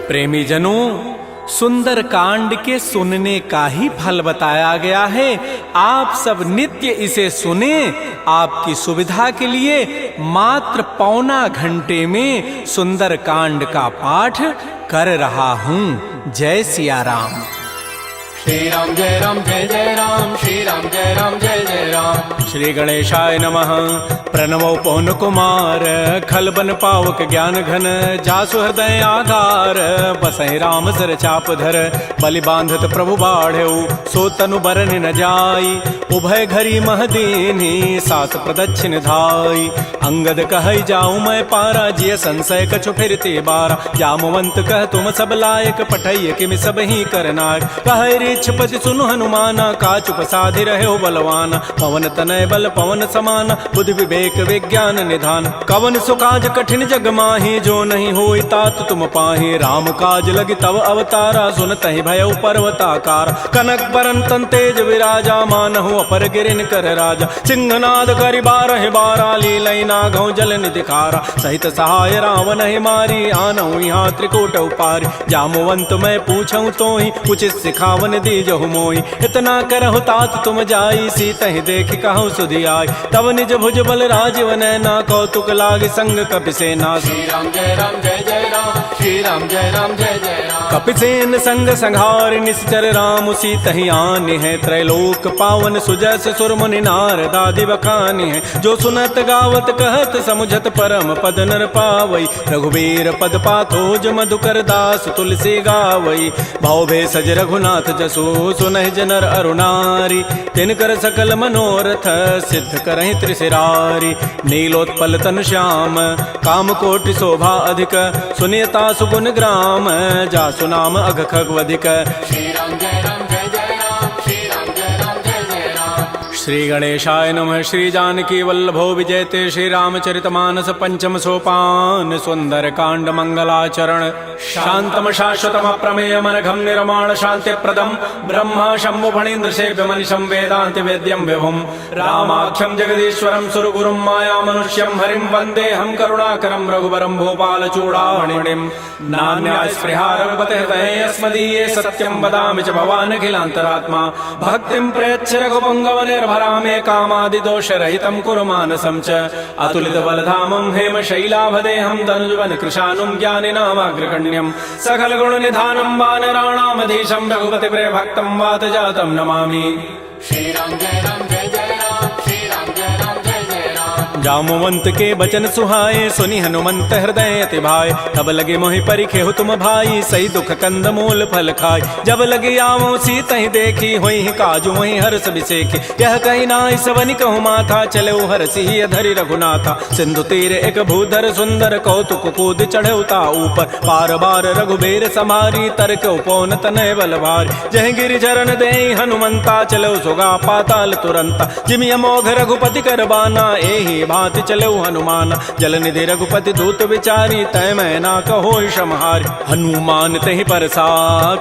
प्रेमी जनों, सुंदर कांड के सुनने का ही फल बताया गया है। आप सब नित्य इसे सुने। आपकी सुविधा के लिए मात्र पौना घंटे में सुंदर कांड का पाठ कर रहा हूँ। जय सिया राम। श्री राम जय राम जय जय राम, श्री राम जय राम जय जय राम। श्री गणेशाय नमः। प्रणवो पवन कुमार, खलबन पावक ज्ञान घन, जासु हृदय आधार, बसहि राम सर चाप धर, बलि बांधत प्रभु बाढ़ऊ, सो तनु बरन न जाई, उभय घरी महदीनी, सास प्रदक्षिण धाई। अंगद कहै जाऊं मैं पारा, जिय संशय कछु फिरते बारा, जामवंत कह तुम सब लायक, पठैय किमि सब ही करनाय। कहै रीछपति सुनु हनुमाना, काचुप साधि रहे बलवाना, पवन तनय बल पवन समाना, बुद्धि विवेक विज्ञान निधान। कवन सुकाज कठिन जग माही, जो नहीं होई तात तुम पाही। राम काज लगी तव अवतारा, सुनतहि भयउ पर्वताकार। कनक बरन तन तेज विराजा, मानहु अपर गिरिन कर राजा। सिंहनाद करि बारहि बारा, लीलई नागौ जल निधिखारा। सहित सहाय रावण ही मारी, आनहु यहाँ त्रिकूट उपारी। जामवंत मैं पूछऊं तोहि, उचित सिखावन दीजहु मोहि। इतना करहु तात तुम जाई, सीतहि देखि कहु सुधियाई। तब निज भुज बल राजीव नैना, कौतुक लागी संग कपिसेना। श्री राम जय राम जय जय राम, श्री राम जय राम जय जय राम। कपिसेन संग संहार, निश्चर राम सीतहि आनि है। त्रैलोक पावन सुजस सुर मुनि नारद आदि बखानि है। जो सुनत गावत कहत समुझत, परम पद नर पावई। रघुबीर पद पाथोज मधुकर दास, तुलसी गावई। भाव भेषज रघुनाथ जसु, सुनहि जनर अरुणारी। तिनकर सकल मनोरथ, सिद्ध करहि त्रिशिरारी। नीलोत्पल तनु श्याम, काम कोटि शोभा अधिक। सुनियता सुगुण ग्राम, जासु नाम अघ खगवधिक। श्री राम जय राम जय जय राम, श्री राम जय राम जय जय राम। श्री गणेशाय नमः। श्री जानकी वल्लभो विजयते, श्री रामचरितमानस पंचम सोपान। सुंदर कांड मंगलाचरण, शांतम शाश्वतम प्रमेयम अनघम निर्माण शांति प्रदम। ब्रह्मा शंभु फणीन्द्र सेव्य मनिषं, वेदांति वेद्यं विभुम। रामाख्यम जगदीश्वरम सुरगुरुम, माया मनुष्यम हरिम, वंदे हम करुणाकरम रघुवरम भूपाल चूड़ामणिम। नान्या स्पृहा रघुपते हृदये, अस्मदीये सत्यम वदामि च भवान् अखिलान्तरात्मा। भक्तिं प्रयच्छ रघुपुंगव निर्भरामे, कामादि दोष रहितं कुरु मानसं च। अतुलित बलधामं हेम शैलाभदेहं, तनुजवन कृशानुं ज्ञानिनामाग्रगण्यं। सकल गुण निधानं वानराणामधीशं, रघुपति प्रिय भक्तं वात जातं नमामि। श्री राम जय राम जय जय राम, श्री राम जय राम जय जय राम। जामवंत के बचन सुहाए, सुनि हनुमंत हृदय अति भाए। तब लगे मोहि परिखेहु तुम भाई, सही दुख कंद मूल फल खाय। जब लगे आवो सीतहि देखी, होई काजु वही हर्ष बिसेखी। यह कही नाई सवनि कहु माथा, चले हरषि अधरि रघुनाथा। सिंधु तीर एक भूधर सुंदर, कौतुक कूद चढ़े ता ऊपर। बार बार रघुबीर समारी, तरक उपौन तनय बल भारी। जह गिरि चरण देहि हनुमंता, चलो सुगा पाताल तुरंता। जिमि अमोघ रघुपति कर बाना, एहि भांति चलो हनुमान। जल निधि रघुपति दूत विचारी, तय मैं ना कहो क्षमहारी। हनुमान तहि परसा,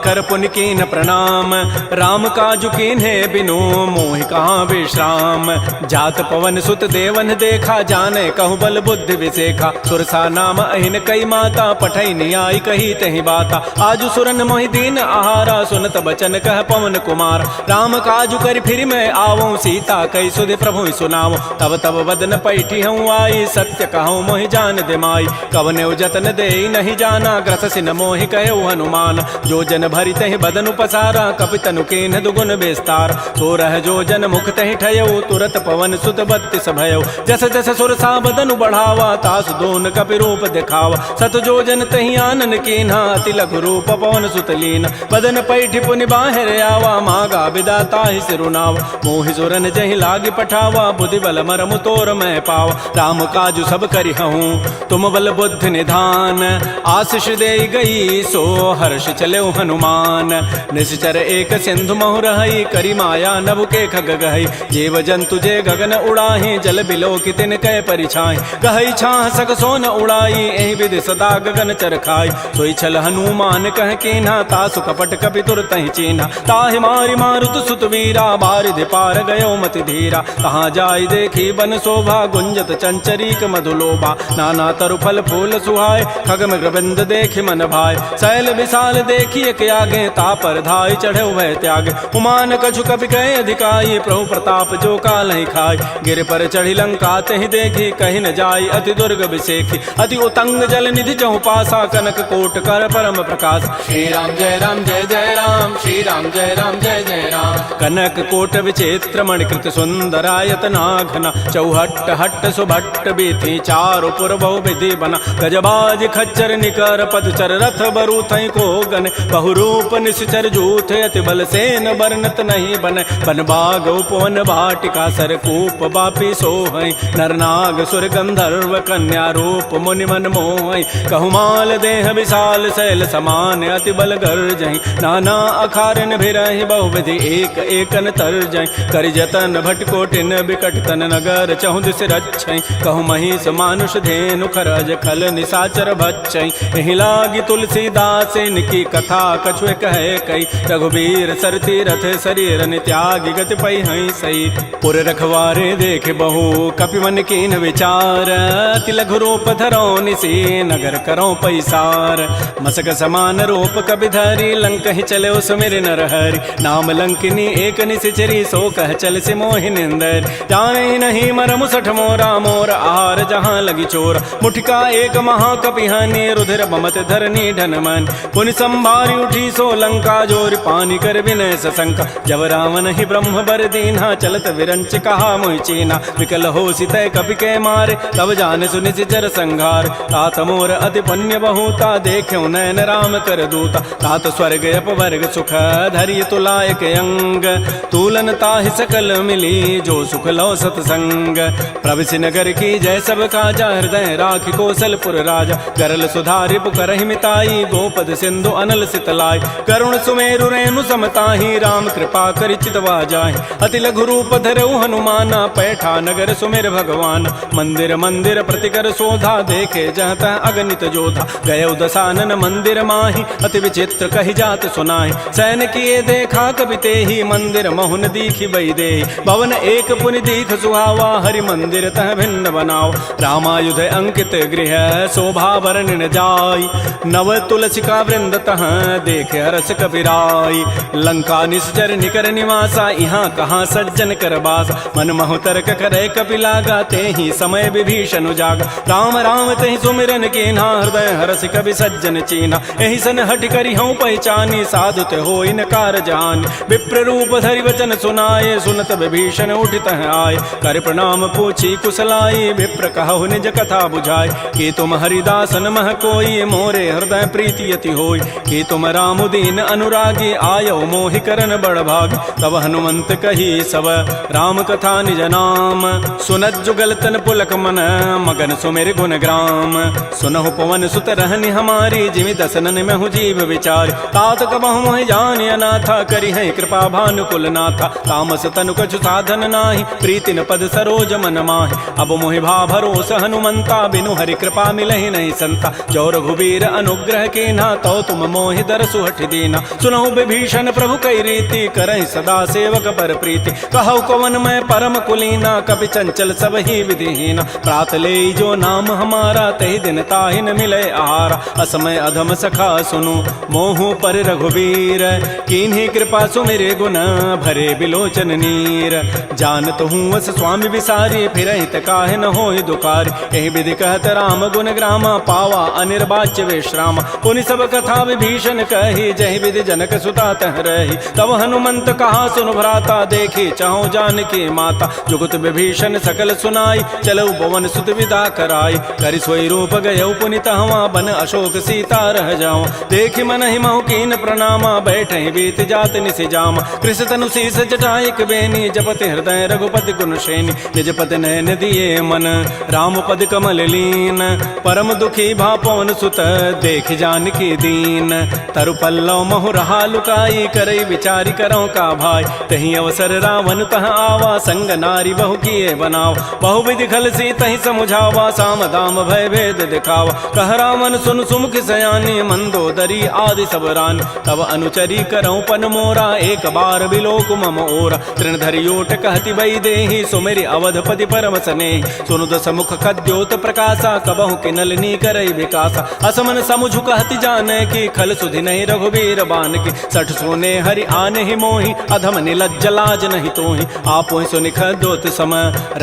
कर पुनि कीन प्रणाम। राम काजु कीन्हे बिनु, मोहि कहाँ विश्राम। जात पवन सुत देवन देखा, जाने कहु बल बुद्धि विसेखा। सुरसा नाम अहिन कई माता, पठै नियाई कही तहि बाता। आजु सुरन मोहि दीन आहारा, सुनत बचन कह पवन कुमार। राम काजु करि फिर मैं आवऊं, सीता कई सुधि प्रभु सुनावो। तब तब बदन पैठी हूँ आई, सत्य कहूँ मोहि जान दिमाई। कवने जतन दे नहीं जाना, ग्रससि न मोहि कहो हनुमान। जो जन भरि तहि बदनु पसारा, कपितनु कीन्ह दुगुन विस्तार। तो रह जो जन मुख तहि ठयऊ, तुरत पवन सुत बत्तिस भयऊ। जस जस सुरसा बदनु बढ़ावा, तासु दोन कपि रूप दिखावा। सत जो जन तहि आनन कीन्हा, अति लघु रूप पवन सुत लीन। बदन पैठि पुनि बाहिर आवा, मागा बिदा ताहि सिरुनावा। मोहि सुरन जहि लागी पठावा, बुद्धि बल मरमु तोर मैं पावा। राम काजु सब करिहूँ, तुम बल बुद्धि निधान। आशीष दे गई, सो हर्ष चले हनुमान। निश्चर एक सिंधु महु रही, करी माया नभ के खग गहई। जीव जंतु जे गगन उड़ाही, जल बिलो की तिन कै परिछाई। गहई छाह सक सोन उड़ाई, एहि विधि सदा गगन चरखाई। सोई छल हनुमान कह कीन्हा, तासु कपट कपि तुरतहि चीन्हा। ताहि मारि मारुत सुत वीरा, बारिधि पार गयो मति धीरा। कहाँ जाय देखी बन शोभा, गुंजत चंचरीक मधुलोभा नाना तरु फल फूल सुहाय खग मृगबिंद देखि मन भाय शैल विशाल देखिए के आगे तापर धाय चढ़े भय त्याग उमान कछु कपि कहे अधिकाई प्रभु प्रताप जो काल ही खाय गिर पर चढ़ी लंका तहि देखी कहीं न जाई अति दुर्ग विसेखी अति उतंग जल निधि चहु पासा कनक कोट कर परम प्रकाश श्री राम जय राम जय जय राम श्री राम जय राम जय जय राम कनक कोट विचित्र मणिकृत सुंदरायत नाघना चौहट्ट हट्ट सुभट्ट बीथी चारु पुर बहु विधि बना गजबाज खच्चर निकर पदचर रथ बरु थई को गन बहुरूप निश्चर जूथ अति बल सेन बरनत नहीं बन बन बाग उपवन वाटिका सरकूप बापी सोहै नरनाग सुर गंधर्व कन्या रूप मुनि मन मोहै कहुमाल देह विशाल शैल समान अति बल गर्जहि नाना अखारन भिरहि बहुविधि एक एकन तरजहि करि जतन भटकोटिन बिकट तन नगर चहु दिस रक्षै कहु महिष मानुष धेनु खरज खल निसाचर भक्षै एहि लागी तुलसीदास इनकी कथा कछुए कहे कई रघुबीर सरती रथ शरीर त्यागी गति पै हई सही पुर रखवारे देख बहु कपि मन कीन विचार अति लघु रूप धरो निसी नगर करो पैसार मसक समान रूप कपि धरी लंक ही चले सुमिर नर हरि नाम लंकिनी एक निसिचरी सो कह चल से मोहि निंदर जाने नहीं मरमु सठ मोरा मोर आहार जहाँ लगी चोर मुठिका एक महाकपि हनि रुधिर बमत धरनी ढन मन पुनि संभारी उठी सो लंका जोर पानी कर विनय सशंका जब रावण ही ब्रह्म बर दीन्हा चलत विरंच कहा मोहि चीना विकल हो सितय कपि के मारे तब जान सुनि सिचर संघार तात मोर अति पुण्य बहुता देख्यो नयन राम कर दूता तात स्वर्ग अपवर्ग सुख धैर्य तुलायक अंग तूलन ताहि सकल मिली जो सुख लो सतसंग प्रविशि नगर की जय सब काजा हृदय राखि कौशलपुर राजा गरल सुधारि पुकरहि मिताई गोपद सिंधु अनल सितलाई करुण सुमेरु रेणु समताहि राम कृपा करि चितवा जाहि अति लघु रूप धरऊ हनुमाना पैठा नगर सुमेर भगवान मंदिर मंदिर प्रतिकर शोधा देखे जहत अगणित जोधा गय दसानन मंदिर माहि अति विचित्र कहि जात सुनाहि सैन किए देखा कवि तेहि मंदिर महुन दीखि बई दे भवन एक पुनि दीख सुहावा हरि मंदिर तह भिन्न बनाओ रामायुध अंकित गृह शोभा वर्णन जाय नव तुलसिका वृंद तह देख हरस कपिराई लंका निश्चर निकर निवासा यहाँ कहाँ सज्जन कर बास मन महु तर्क करे कपि लागा ते ही समय विभीषण जागा राम राम तेहि सुमिरन कीन्हा हृदय हरस कवि सज्जन चीना एहि सन हट करि हूँ पहचानी साधु ते हो इनकार जान विप्र रूप धरि वचन सुनाए सुनत विभीषण उठित आए कर प्रणाम पूछी कुशलाई विप्र कहु निज कथा बुझाए कि तुम हरिदासन मह कोई मोरे हृदय प्रीति यति होई कि तुम राम दीन अनुरागी आयो मोहि करन बड़ भाग तब हनुमंत कही सब राम कथा निज नाम सुनत जुगल तन पुलक मन मगन सुमेर गुण ग्राम सुनहु पवन सुत रहनि हमारी जिमि दसनन में हूँ जीव विचार तात कबहु मोहि जानि अनाथा करि है कृपा भानुकुल नाथा तामस तनु कछु साधन नाही प्रीति न पद सरोज मन माहि अब मोहि भा भरोस हनुमंता बिनु हरि कृपा मिलहि नहीं संता जो रघुबीर अनुग्रह कीन्हा तो तुम मोहि दरसु हठ दीना सुनहु विभीषण प्रभु कई रीति करहि सदा सेवक पर प्रीति कहु कवन मैं परम कुलीना कपि चंचल सब ही विधिहीना प्रात ले जो नाम हमारा तहि दिन ताहि न मिले आहारा असमय अधम सखा सुनु मोहु पर रघुबीर कीन्ही कृपा सुमिरे गुण भरे बिलोचन नीर जानत हूँ अस स्वामी विसारी फिर काहे न होहि दुखारी एहि विधि कहत राम गुण ग्रामा पावा अनिर्वाच्य विश्राम पुनि सब कथा विभीषण कही जहि विधि जनक सुता तह रही तब हनुमंत कहा सुन भ्राता देखी चाहु जानकी माता जुगत विभीषण सकल सुनाई चलऊ पवन सुत विदा कराई करि सोई रूप गयऊ पुनि तहवा बन अशोक सीता रह जाऊं देखि मन ही महु कीन प्रणामा बैठे बीत जात निसि जामा कृष तनु शीस जटाइक बेनी जपति हृदय रघुपति गुण श्रेणी निज पति नयन दिए मन राम पद कमल लीन परम दुखी भा पवन सुत देख जानकी दीन तरु पल्लव महु रहा लुकाई करई विचारी करो का भाई तही अवसर रावण तह आवा संग नारी बहु किए बनाव बहु विधि खल सी तही समुझावा साम दाम भय भेद दिखावा कह रावण सुन सुमुख सयानी मंदोदरी आदि सब रान तब अनुचरी करऊं पन मोरा एक बार बिलोक मम ओरा तृण धरियोट कहति बई देहि सुमेरि अवधपति पर करम सने सुनु दस मुख खद्योत प्रकाशा कबहु के नलनी करई विकासा असमन समुझु कहति जाने की खल सुधि नहीं रघुबीर बान की सठ सोने हरि आने ही मोहि अधम निलज्ज लाज नहीं तोहि आपो सुनि खद्योत सम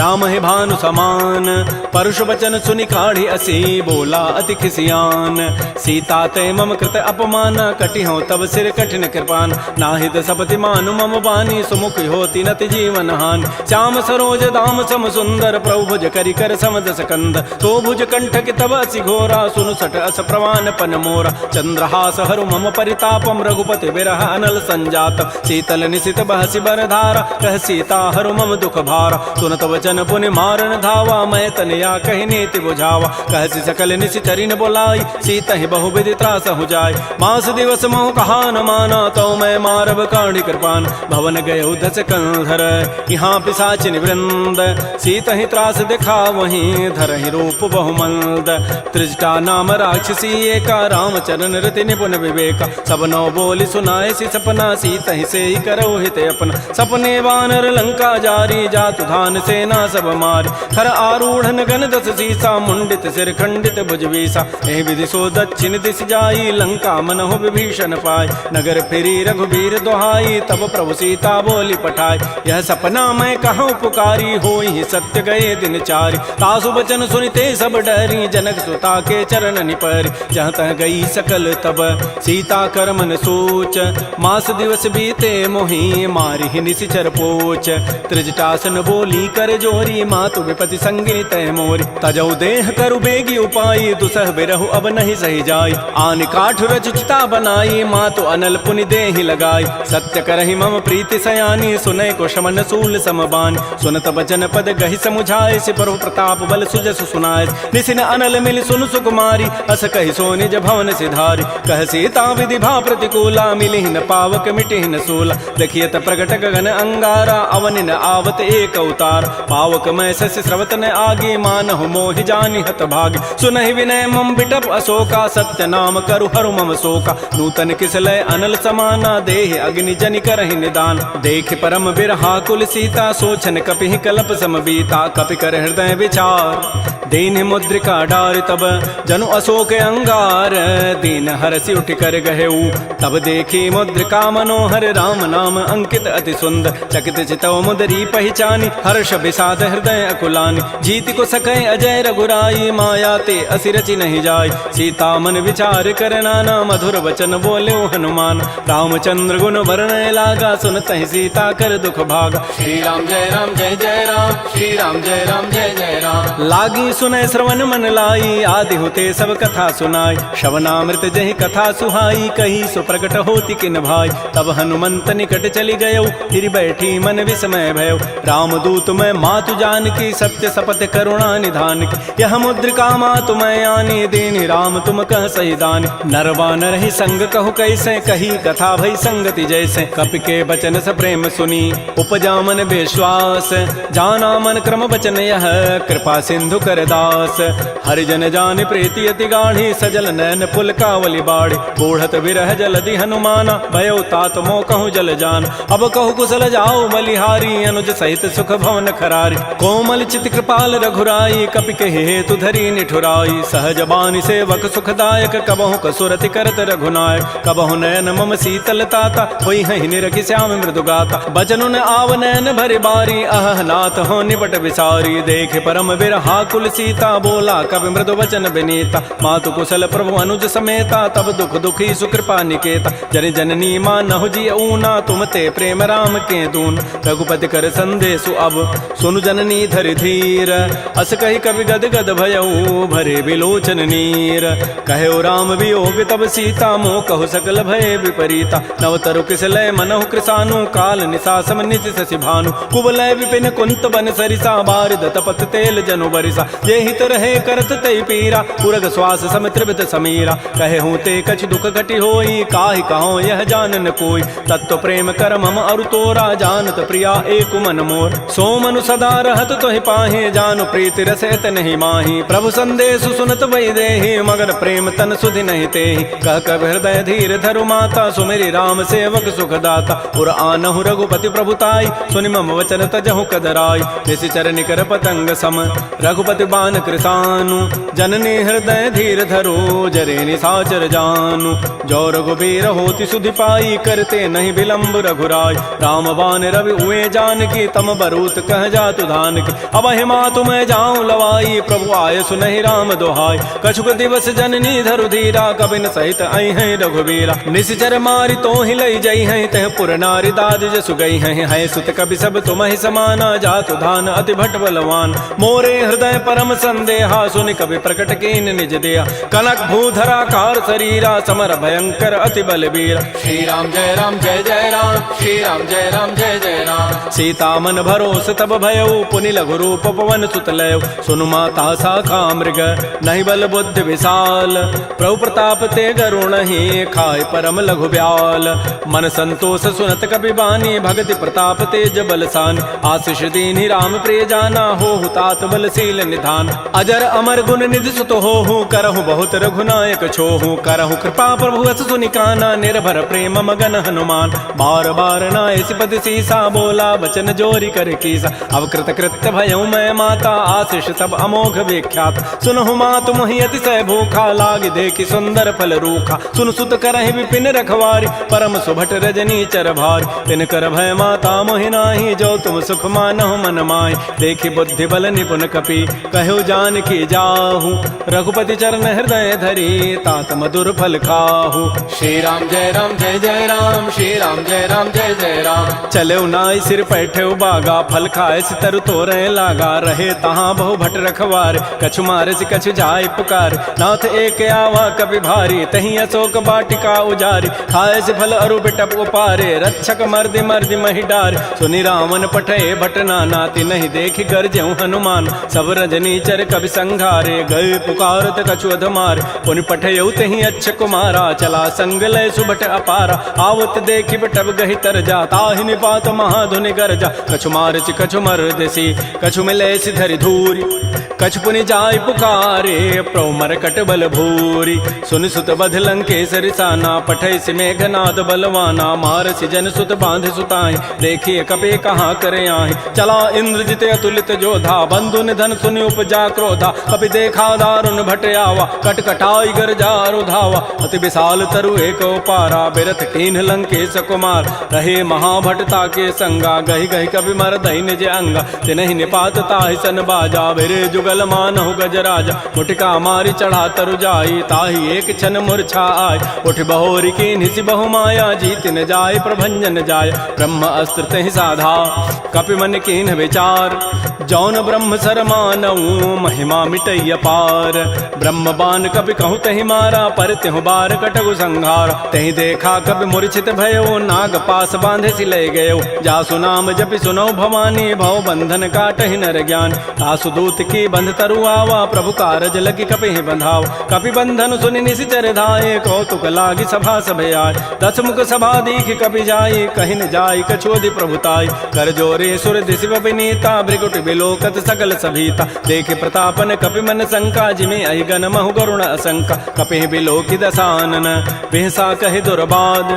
राम है भानु समान परुष वचन सुनि काढ़ी असी बोला अति खिसियान सीता ते मम कृत अपमान कटि हो तब सिर कठिन कृपान नाहित सपति मानु मम बानी सुमुख होती नति जीवन हानि श्याम सरोज दाम सम सुंदर प्रभु भुज करि कर समदस कंद तो भुज कंठ के तब असि घोरा सुनु सट अस प्रवान पन मोरा चंद्रहास हरु मम परितापम रघुपति बिरह अनल संजात शीतल निशित बहसि बरधारा कह सीता हरु मम दुख भारा सुनत वचन पुनि मारन धावा मैं तनया कहि नीति बुझावा कहसि सकल निशि चरिन बोलाई सीता ही बहु विधि त्रास हो जाय मास दिवस मोह कहा न माना तो मैं मारब काढ़ी कृपान भवन गय दस कंधर यहाँ पिशाचिन वृंद सीता ही त्रास दिखा वहीं धर ही रूप बहुमंद त्रिजटा नाम राक्षसी एका रामचरण रति निपुण विवेका सब नौ बोली सुनाए सी सपना सीता ही से ही करो हित अपना सपने वानर लंका जारी जातु धान सेना सब मारी खर आरूढ़ गन दस सीसा मुंडित सिर खंडित भुजवीसा एहि विधि सो दक्षिण दिश जाई लंका मनहु विभीषण पाई नगर फिरी रघुबीर दोहाई तब प्रभु सीता बोली पठाई यह सपना मैं कहूँ पुकारी होई सत्य गए दिन चारि तासु बचन सुनिते सब डरी जनक सुता के चरण निपरि जहाँ तह गई सकल तब सीता कर मन सोच मास दिवस बीते मोहि मारि ही निशिचर पोच त्रिजटासन बोली कर जोरी मातु विपति संगिनी तय मोरी तजौ देह करु बेगी उपाई दुसह बिरहु अब नहीं सही जाई आन काठ रचिता बनाई मातु अनल पुनि देहि लगाई सत्य करहि मम प्रीति सयानी सुनय को शमन सूल समबान सुनत बचन पद गहि समुझाए सि प्रभु प्रताप बल सुजस सुनाए निसिन अनल मिल सुन सुकुमारी अस कहि सो निज भवन सिधारी कह सीता विधि भा प्रतिकूला मिलिहि न पावक मिटिहि न सूला देखियत प्रगट गगन अंगारा अवनि न आवत एक अवतार पावक मैं शशि स्रवत न आगे मानहु मोहि जानि हत भागी सुनहि विनय मम बिटप अशोका सत्य नाम करु हरु मम शोका नूतन किसलय अनल समाना देहि अग्नि जनि करहि निदान देख परम बिरहा कुल सीता सोचन कपिहि कलप सम बीता कपि कर हृदय विचार दीन मुद्रिका डार तब जनु अशोक अंगार दीन हरसि उठ कर गहेऊ तब देखी मुद्रिका मनोहर राम नाम अंकित अति सुंदर चकित चितव मुदरी पहचानी हर्ष विषाद हृदय अकुलानी जीत को सकै अजय रघुराई माया ते असिरचि नहीं जाय सीता मन विचार कर नाना मधुर वचन बोले हनुमान रामचंद्र गुण वर्णय लागा सुनत ही सीता कर दुख भागा श्री राम जय राम जय जय राम श्री राम जय राम जय जय राम लागी सुनय श्रवण मन लाई आदि होते सब कथा सुनाई श्रवणामृत जहि कथा सुहाई कही सो प्रकट होती किन भाई तब हनुमंत निकट चली गयो फिर बैठी मन विस्मय भयो राम दूत मैं मातु जान की सत्य सपथ करुणा निधान की यह मुद्रिका मातु मैं आनी दीनी राम तुम कह सही दानी नरवा नर ही संग कहु कैसे कही कथा भई संगति जैसे कपि के बचन स प्रेम सुनी उपजा मन विश्वास जाना मन क्रम बचन यह कृपा सिंधु कर दास हरिजन जान प्रीति अति गाढ़ी सजल नैन पुल कावली बाड़ी बूढ़त विरह जलधि हनुमाना भयो तात मो कहूँ जल जान अब कहु कुशल जाओ बलिहारी अनुज सहित सुख भवन खरारी कोमल चित कृपाल रघुराई कपि के हेतु धरी निठुराई सहज बानी सेवक सुखदायक कबहु कसुरति करत रघुनायक कबहु नयन मम शीतल ताता होई हहि निरखि श्याम मृदु गाता बचनु न आव नयन भरि बारी अह नाथ हो निपट विसारी देख परम बिरहा कुल सीता बोला कवि मृदु वचन विनीता मातु कुशल प्रभु अनुज समेता तब दुख दुखी सुकृपा निकेता जन जननी मानहु जी ऊना तुम ते प्रेम राम के दून रघुपति कर संदेशु अब सुनु जननी धरि धीर अस कहि कवि गद गद भयऊ भरे विलोचन नीर कहो राम वियोग तब सीता मोह कहु सकल भय विपरीता नवतरु किसलय मनहु कृसानु काल निशासम निशि शशि भानु कुवलय विपिन कुंत बन सरिसा बारिद तपत तेल जनु बरिसा ये हित रहे करत ते पीरा पुरग श्वास सम त्रिवित समीरा कहे हूँ ते कछ दुख घटी होई काहि कहो यह जानन कोई तत्व प्रेम कर मम अरु तोरा जानत प्रिया एक मन मोर सो मनु सदा रहत तोहि पाहि जानु प्रीति रसत नहीं माही प्रभु संदेश सुनत वै देहि मगर प्रेम तन सुधि नहीं तेहि कह कब हृदय धीर धरु माता सुमेरी राम सेवक सुख दाता उर आनहु रघुपति प्रभुताई सुनि मम वचन तजहु कदराई जैसे चरण कर पतंग सम रघुपति बान कृसानु जननी हृदय धीर धरो जरे निसाचर जानु जो रघुबीर होति सुधि पाई करते नहीं विलंब रघुराय राम बान रवि हुए जानकी तम बरूत कह जातु धान की अब हिमा तुम्हें जाऊं लवाई प्रभु आय सुनहि राम दोहाई कछुक दिवस जननी धरु धीरा कबिन सहित आई हैं रघुबीरा निश्चर मारी तो ही लई जई हैं तह पुर नारी दाद जसु गई हैं सुत कवि सब तुम ही समाना जातु धान अति भट बलवान मोरे हृदय परम संदेहा सुनि कवि प्रकट कीन निज दिया कनक भूधरा कार शरीरा समर भयंकर अति बलबीरा श्री राम जय राम श्री राम जय जय राम सीता मन भरोस तब भयउ पुनि लघु रूप पवन सुत लय सुनु माता शाखा मृग नहीं बल बुद्धि विशाल प्रभु प्रताप ते गरुण ही खाय परम लघु ब्याल मन संतोष सुनत कपि बानी भगति प्रताप तेज बलसान आशीष दीनि राम प्रिय जाना हो तात बलशील निधान अजर अमर गुण निधि सुत हो करहु बहुत रघुनायक छोहु करहु कृपा प्रभु अस सुनि काना निर्भर प्रेम मगन हनुमान बार बार नाय सिपति सीसा बोला बचन जोरी कर कीसा अब कृत कृत्य भयउ मैं माता आशीष सब अमोघ विख्यात सुनहु मात मोहि अतिशय भूखा लाग देखि सुंदर फल रूखा सुन सुत करहि विपिन रखवारी परम सुभट रजनी चर भारी तिन कर भय माता मोहि नाही जो तुम सुख मानहु मन माहि देखि बुद्धि बल निपुन कपि कहु जान की जाहु रघुपति चरण हृदय धरी तात मधुर फल खाहु श्री राम जय राम श्री राम जय राम चले नाई सिर पैठे बागा फल खाए सितर तोरे लागा रहे तहाँ बहु भट रखवार कछु मारे से कछु जाय पुकार नाथ एक आवा कभी भारी तही अशोक बाटिका उजारी खाए से फल अरु बिटप उपारे रक्षक मर्दि मर्दि मही डार सुनि रावण पठे भट नाती नहीं देखी गरजेऊ हनुमान सब रजनी चर कभी संघारे गए पुकारत कछु अधमार पुनि पठेऊ तही अच्छ कुमारा चला संग लय सुभट अपारा आवत देखी बटब गही तर जा ताहि निपात महाधुनि गरजा कछु मारचि कछु मर्दसी कछु मिले धरि धूरी कछु पुनि जाय पुकारे प्रभु मरकट बल भूरी सुनि सुत बध लंकेश रिसाना पठै सि मेघनाद बलवाना मारसि जन सुत बांध सुताई देखिए कपे कहाँ करे आहि चला इंद्रजित अतुलित जोधा बंधु निधन सुनि उपजा क्रोधा कपि देखा दारुण भट आवा कटकटाई गरजा रुधावा अति विशाल तरु एक पारा बिरथ कीन्ह लंकेश कुमार रहे महाभटता के संगा गही गही कभी मर दही निज अंगा तिनहि निपात ताहि सन बाजा बिरे जुगल मानहु गजराजा मुटिका मारी चढ़ा तरु जाई ताहि एक क्षण मूर्छा आय उठ बहोरी की निसि बहु माया जीत न जाय प्रभंजन जाय ब्रह्म अस्त्र तहि साधा कपि मन कीन्ह विचार जौन ब्रह्म सर मानऊ महिमा मिटैय पार ब्रह्म बान कपि कहूँ तहि मारा पर त्यहु बार कटगु संहार तहि देखा कपि मूर्छित भयो नाग पास बांधे सि लय गयो जासु नाम जपि सुनौ भवानी भव बंधन काटहि नर ज्ञान तासु दूत की बंध तरु आवा प्रभु कारज लगी कपि बंधाव कपि बंधन सुनि निशिचर धाये कौतुक लागी सभा सभे आय दस मुख सभा दीख कपि जाई कहि न जाई कछोदि प्रभुताई कर जोरे सुर दिशिव विनीता भृगुट बिलोकत सकल सभीता देखे प्रतापन कपि मन शंका जिमे अहि गण महु गरुण असंका कपि बिलोकि दसानन बिहसा कहि दुर्बाद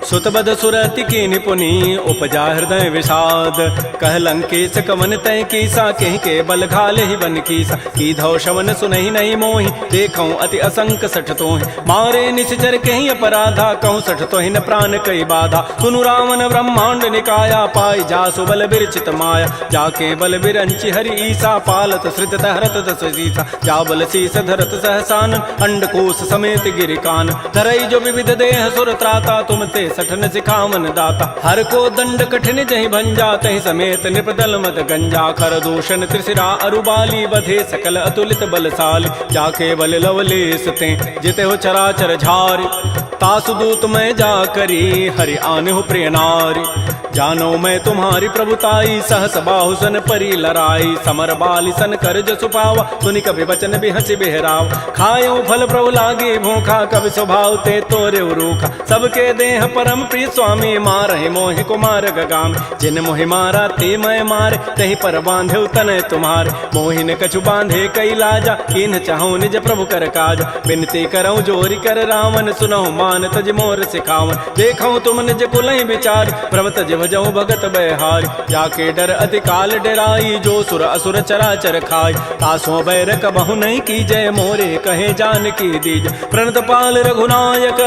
सुतबद सुरति की निपुनी उपजा हृदय विषाद कह लंकेश कवन तय कीसा कहीं के बल घाले ही बन कीसा की धौ शवन सुनहि नहीं मोहि देखऊं अति असंक सठ तोहि मारे निश्चर कहीं अपराधा कहूँ सठ तोहि न प्राण कई बाधा सुनु रावण ब्रह्मांड निकाया पाई जासु बल बिरचित माया जाके बल बिरंचि हरि ईसा पालत श्रित हरत दस सीसा जा बल शीस धरत सहसान अंडकोश समेत गिरिकान धरई जो विविध देह सुर त्राता तुम ते सठन सिखावन दाता हर को दंड कठिन जहि भंजा तहि समेत निपदल मत गंजा कर दूषण त्रिशिरा अरुबाली बधे सकल अतुलित बलशाली जाके बल लवलेस ते जिते हो चराचर झारी तासु दूत मैं जा करी हरि आने हो प्रिय नारी जानो मैं तुम्हारी प्रभुताई, सहस बाहु सन परी लराई, समर बाली सन कर जसु पावा, सुनि कभी वचन भी हंसी बिहराव। खायो फल प्रभु लागे भूखा, कभी स्वभाव ते तोरे रूखा, सबके देह परम प्रिय स्वामी, मारहि मोहि कुमार गगाम। जिन मोहि मारा ते मैं मारे, तही पर बांधे तनय तुम्हारे, मोहि न कछु बांधे कई लाजा, किन चाहूं निज प्रभु कर काज। बिनती करऊं जोरी कर रावण, सुनहु मान तज मोर सिखावन। देखऊं तुम निज कुलहि विचार, प्रभ तज भजऊं भगत बयहारी। जाके डर अति काल डराई, जो सुर असुर चराचर खाई, तासों बैर कबहु नहीं की जय, मोरे कहे जान की दीज। प्रणत पाल रघुनायक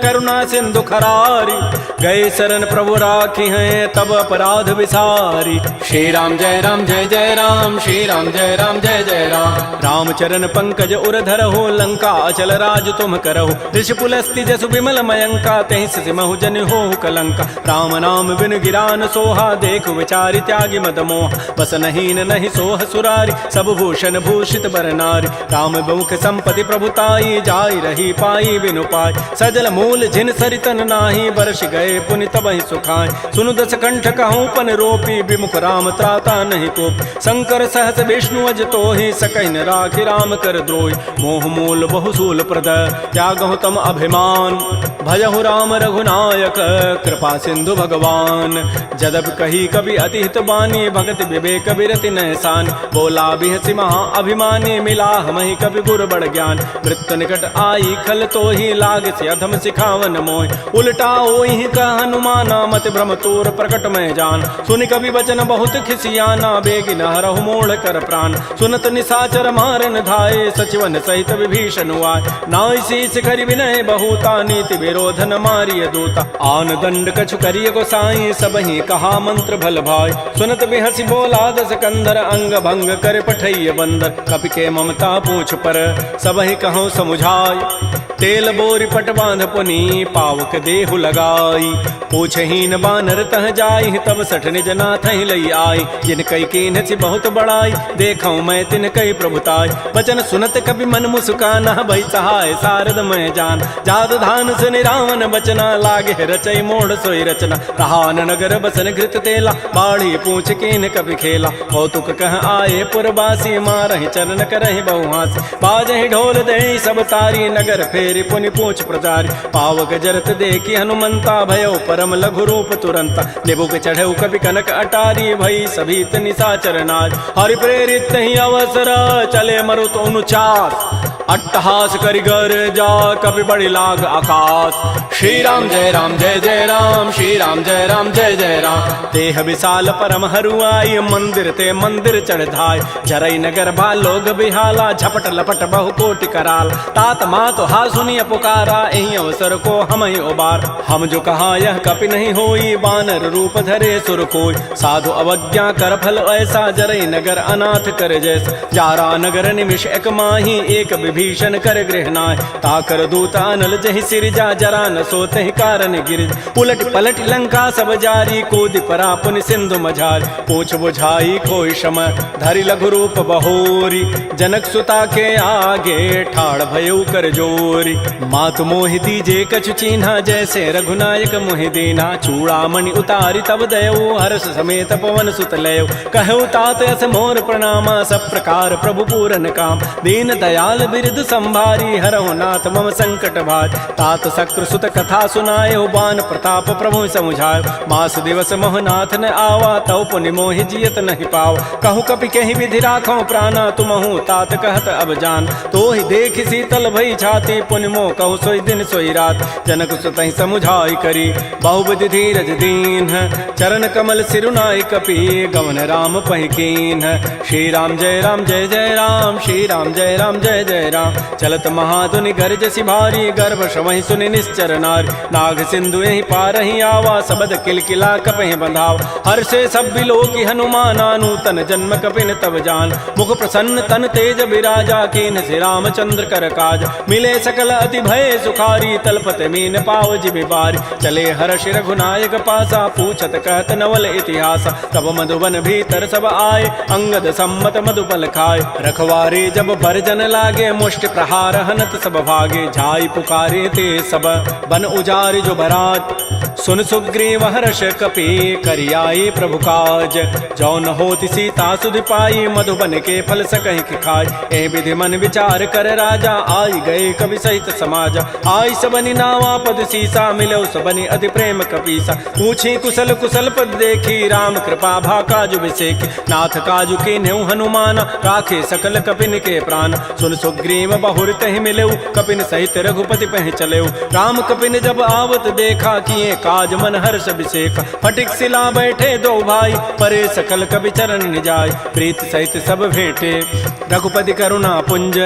करुणा सिंधु खरारी, गए शरण प्रभु राखी हैं तब अपराध विसारी। श्री राम जय राम जय जय राम, श्री राम जय राम जय जय राम। रामचरण पंकज उर धरहो, लंका अचल राज तुम करहो। ऋषि पुलस्ति जसु विमल मयंका, तहि सिमहु जन होहु कलंका। राम नाम बिन गिरान सोहा, देखु विचारि त्यागी मद मोह। बस नहीं नहीं सोह सुरारी, सब भूषण भूषित बर नारी। राम मुख संपत्ति प्रभुताई, जाई रही पाई बिनु पाई। सजल मूल जिन सरितन नाही, बरस गए पुनि तबहि सुखाय। सुनु दस कंठ कहूँ पन रोपी, विमुख राम त्राता नहीं कोप। शंकर सहस विष्णु अज तोहि, सकहि न राखि राम कर द्रोही। मोह मूल बहुसूल प्रद, त्यागहु तम अभिमान। भजहु राम रघुनायक, कृपा सिंधु भगवान। जदप कही कवि अति हित बानी, भगत विवेक बिरति नहसान। बोला बिहसि महा अभिमानी, मिला हमहि कवि गुर बड़ ज्ञान। मृत्यु निकट आई खल तोहि, लाग से अधम सिखावन मोहि। उल्टा ओहि कह हनुमाना, मत भ्रम तोर प्रकट में जान। सुनि कवि वचन बहुत खिसियाना, बेगी न हरहु मोड़ कर प्राण। सुनत निशाचर मारन धाये, सचिवन सहित विभीषण आए। नाई शीस करि विनय बहुता, नीति विरोधन मारिय दूता। आन दंड कछु करिय गोसाई, सबहि कहा मंत्र भल भाई। सुनत बिहसि बोला दस कंधर, अंग भंग कर पठैय बंदर। कपि के ममता पूछ पर, सबहि कहूँ समुझाई। तेल बोरी पट बांध पुनी, पावक देहु लगाई। पूछहीन बानर तह जाई, तब सठ निज नाथ लई आई। जिन कई कीन सी बहुत बड़ाई, देखऊं मैं तिन कई प्रभुताई। वचन सुनत कभी मन मुस्काना, भई सहाय सारद मैं जान। जात धान सुनि रावण बचना, लागे रचई मोड़ सोई रचना। रहान नगर बसन घृत तेला, बाढ़ी पूछ कीन कभी खेला। कौतुक कह आए पुरबासी, मारहि चरण करहि बहुहासी। बाजहि ढोल देहि सब तारी, नगर फेरि पुनि पूछ प्रजारी। पावक जरत देखी हनुमंता, भयो परम लघु रूप तुरंता। निबुक चढ़ऊ कवि कनक अटारी, भई सभीत निशाचर नारी। हरि प्रेरित ही अवसर, चले मरुत अनुचास। अट्टहास करि गर जा, कवि बड़ी लाग आकाश। श्री राम जय राम जय जय राम, श्री राम जय राम जय जय राम। देह विशाल परम हरुआई, मंदिर ते मंदिर चढ़ाई। जरई नगर बा लोग बिहाला, झपट लपट बहु कोटि कराल। तात मात हा सुनिय पुकारा, एहि अवसर को हम ही उबार। हम जो कहा यह कपि नहीं होई, बानर रूप धरे सुर कोई। साधु अवज्ञा कर फल ऐसा, जरई नगर अनाथ कर जैसा। जारा नगर निमिष एक माही, एक विभीषण कर गृहनाय। ताकर दूत अनल जहि सिरजा, जरा न सोते कारण गिर। उलट पलट लंका सब जारी, कूद परा पुनि सिंधु मझारी। पूछ बुझाई खोई शम, धरि लघु रूप बहोरी। जनक सुता के आगे, ठाड़ भयउ कर जोरी। मातु मोहि दीजे कछु चीन्हा, जैसे रघुनायक मोहि दीना। चूड़ामणि उतारी तब दयऊ, हर्ष समेत पवन सुत लयऊ। कहऊ तात अस मोर प्रणामा, सब प्रकार प्रभु पूरन काम। दीन दयाल बिरद संभारी, हरहु नाथ मम संकट भार। तात शक्र सुत कथा सुनायो, बान प्रताप प्रभु समुझायो। मास दिवस मोहनाथ न आवा, तव पुनि मोहि जियत नहीं पाव। कहूँ कपि कहीं विधि राखो प्राणा, तुमहु तात कहत अब जान। तो ही देख शीतल भई छाती, पुनि मोह कहु सोई दिन सोई रात। जनक सुतहि समुझाई करी, बहुविधि धीरज दीन। चरण कमल सिरुनाई कपि, गमन राम पहि कीन। श्री राम जय राम जय जय राम, श्री राम जय राम जय जय राम। चलत महाधुनि गर्ज सिभारी, गर्भ श्रवहि सुनि निश्चर नारी। नाग सिंधु यही पारहि आवा, सबद किलकिला कपहि बंधाव। हर्षे सब बिलोकी हनुमाना, नूतन जन्म कपिन तब जान। मुख प्रसन्न तन तेज बिराजा, कीन से रामचंद्र कर काज। मिले सकल अति भय सुखारी, तलपत मीन पाव जिबि बारी। चले हर्ष रघुनायक पासा, पूछत कहत नवल इतिहास। तब मधुबन भीतर सब आए, अंगद सम्मत मधुपल खाए। रखवारे जब बरजन लागे, मुष्टि प्रहार हनत सब भागे, जाई पुकारे ते सब बन उजारि जो बरात। सुन सुग्रीव हर्ष कपि करियाई प्रभु काज, जौन होति सीता सुध पाई मधुबन के फल सकहि कि खाय। ए विधि मन विचार कर राजा, आई गए कवि सहित समाज। आई सबनि नावा पद सीसा, मिलो सबनि अति प्रेम कपीसा। पूछी कुशल कुशल पद देखी, राम कृपा भा काजु विसेखी। नाथ काजु के नेउ हनुमान, राखे सकल कपिन के प्राण। सुन सुग्रीव बहुर तहि मिलेउ, कपिन सहित रघुपति पह चलेउ। राम कपिन जब आवत देखा, किए काज मन हर्ष अभिषेक। फटिक सिला बैठे दो भाई, परे सकल कवि चरण निजाय। प्रीत सहित सब भेंटे, रघुपति करुणा पुंज।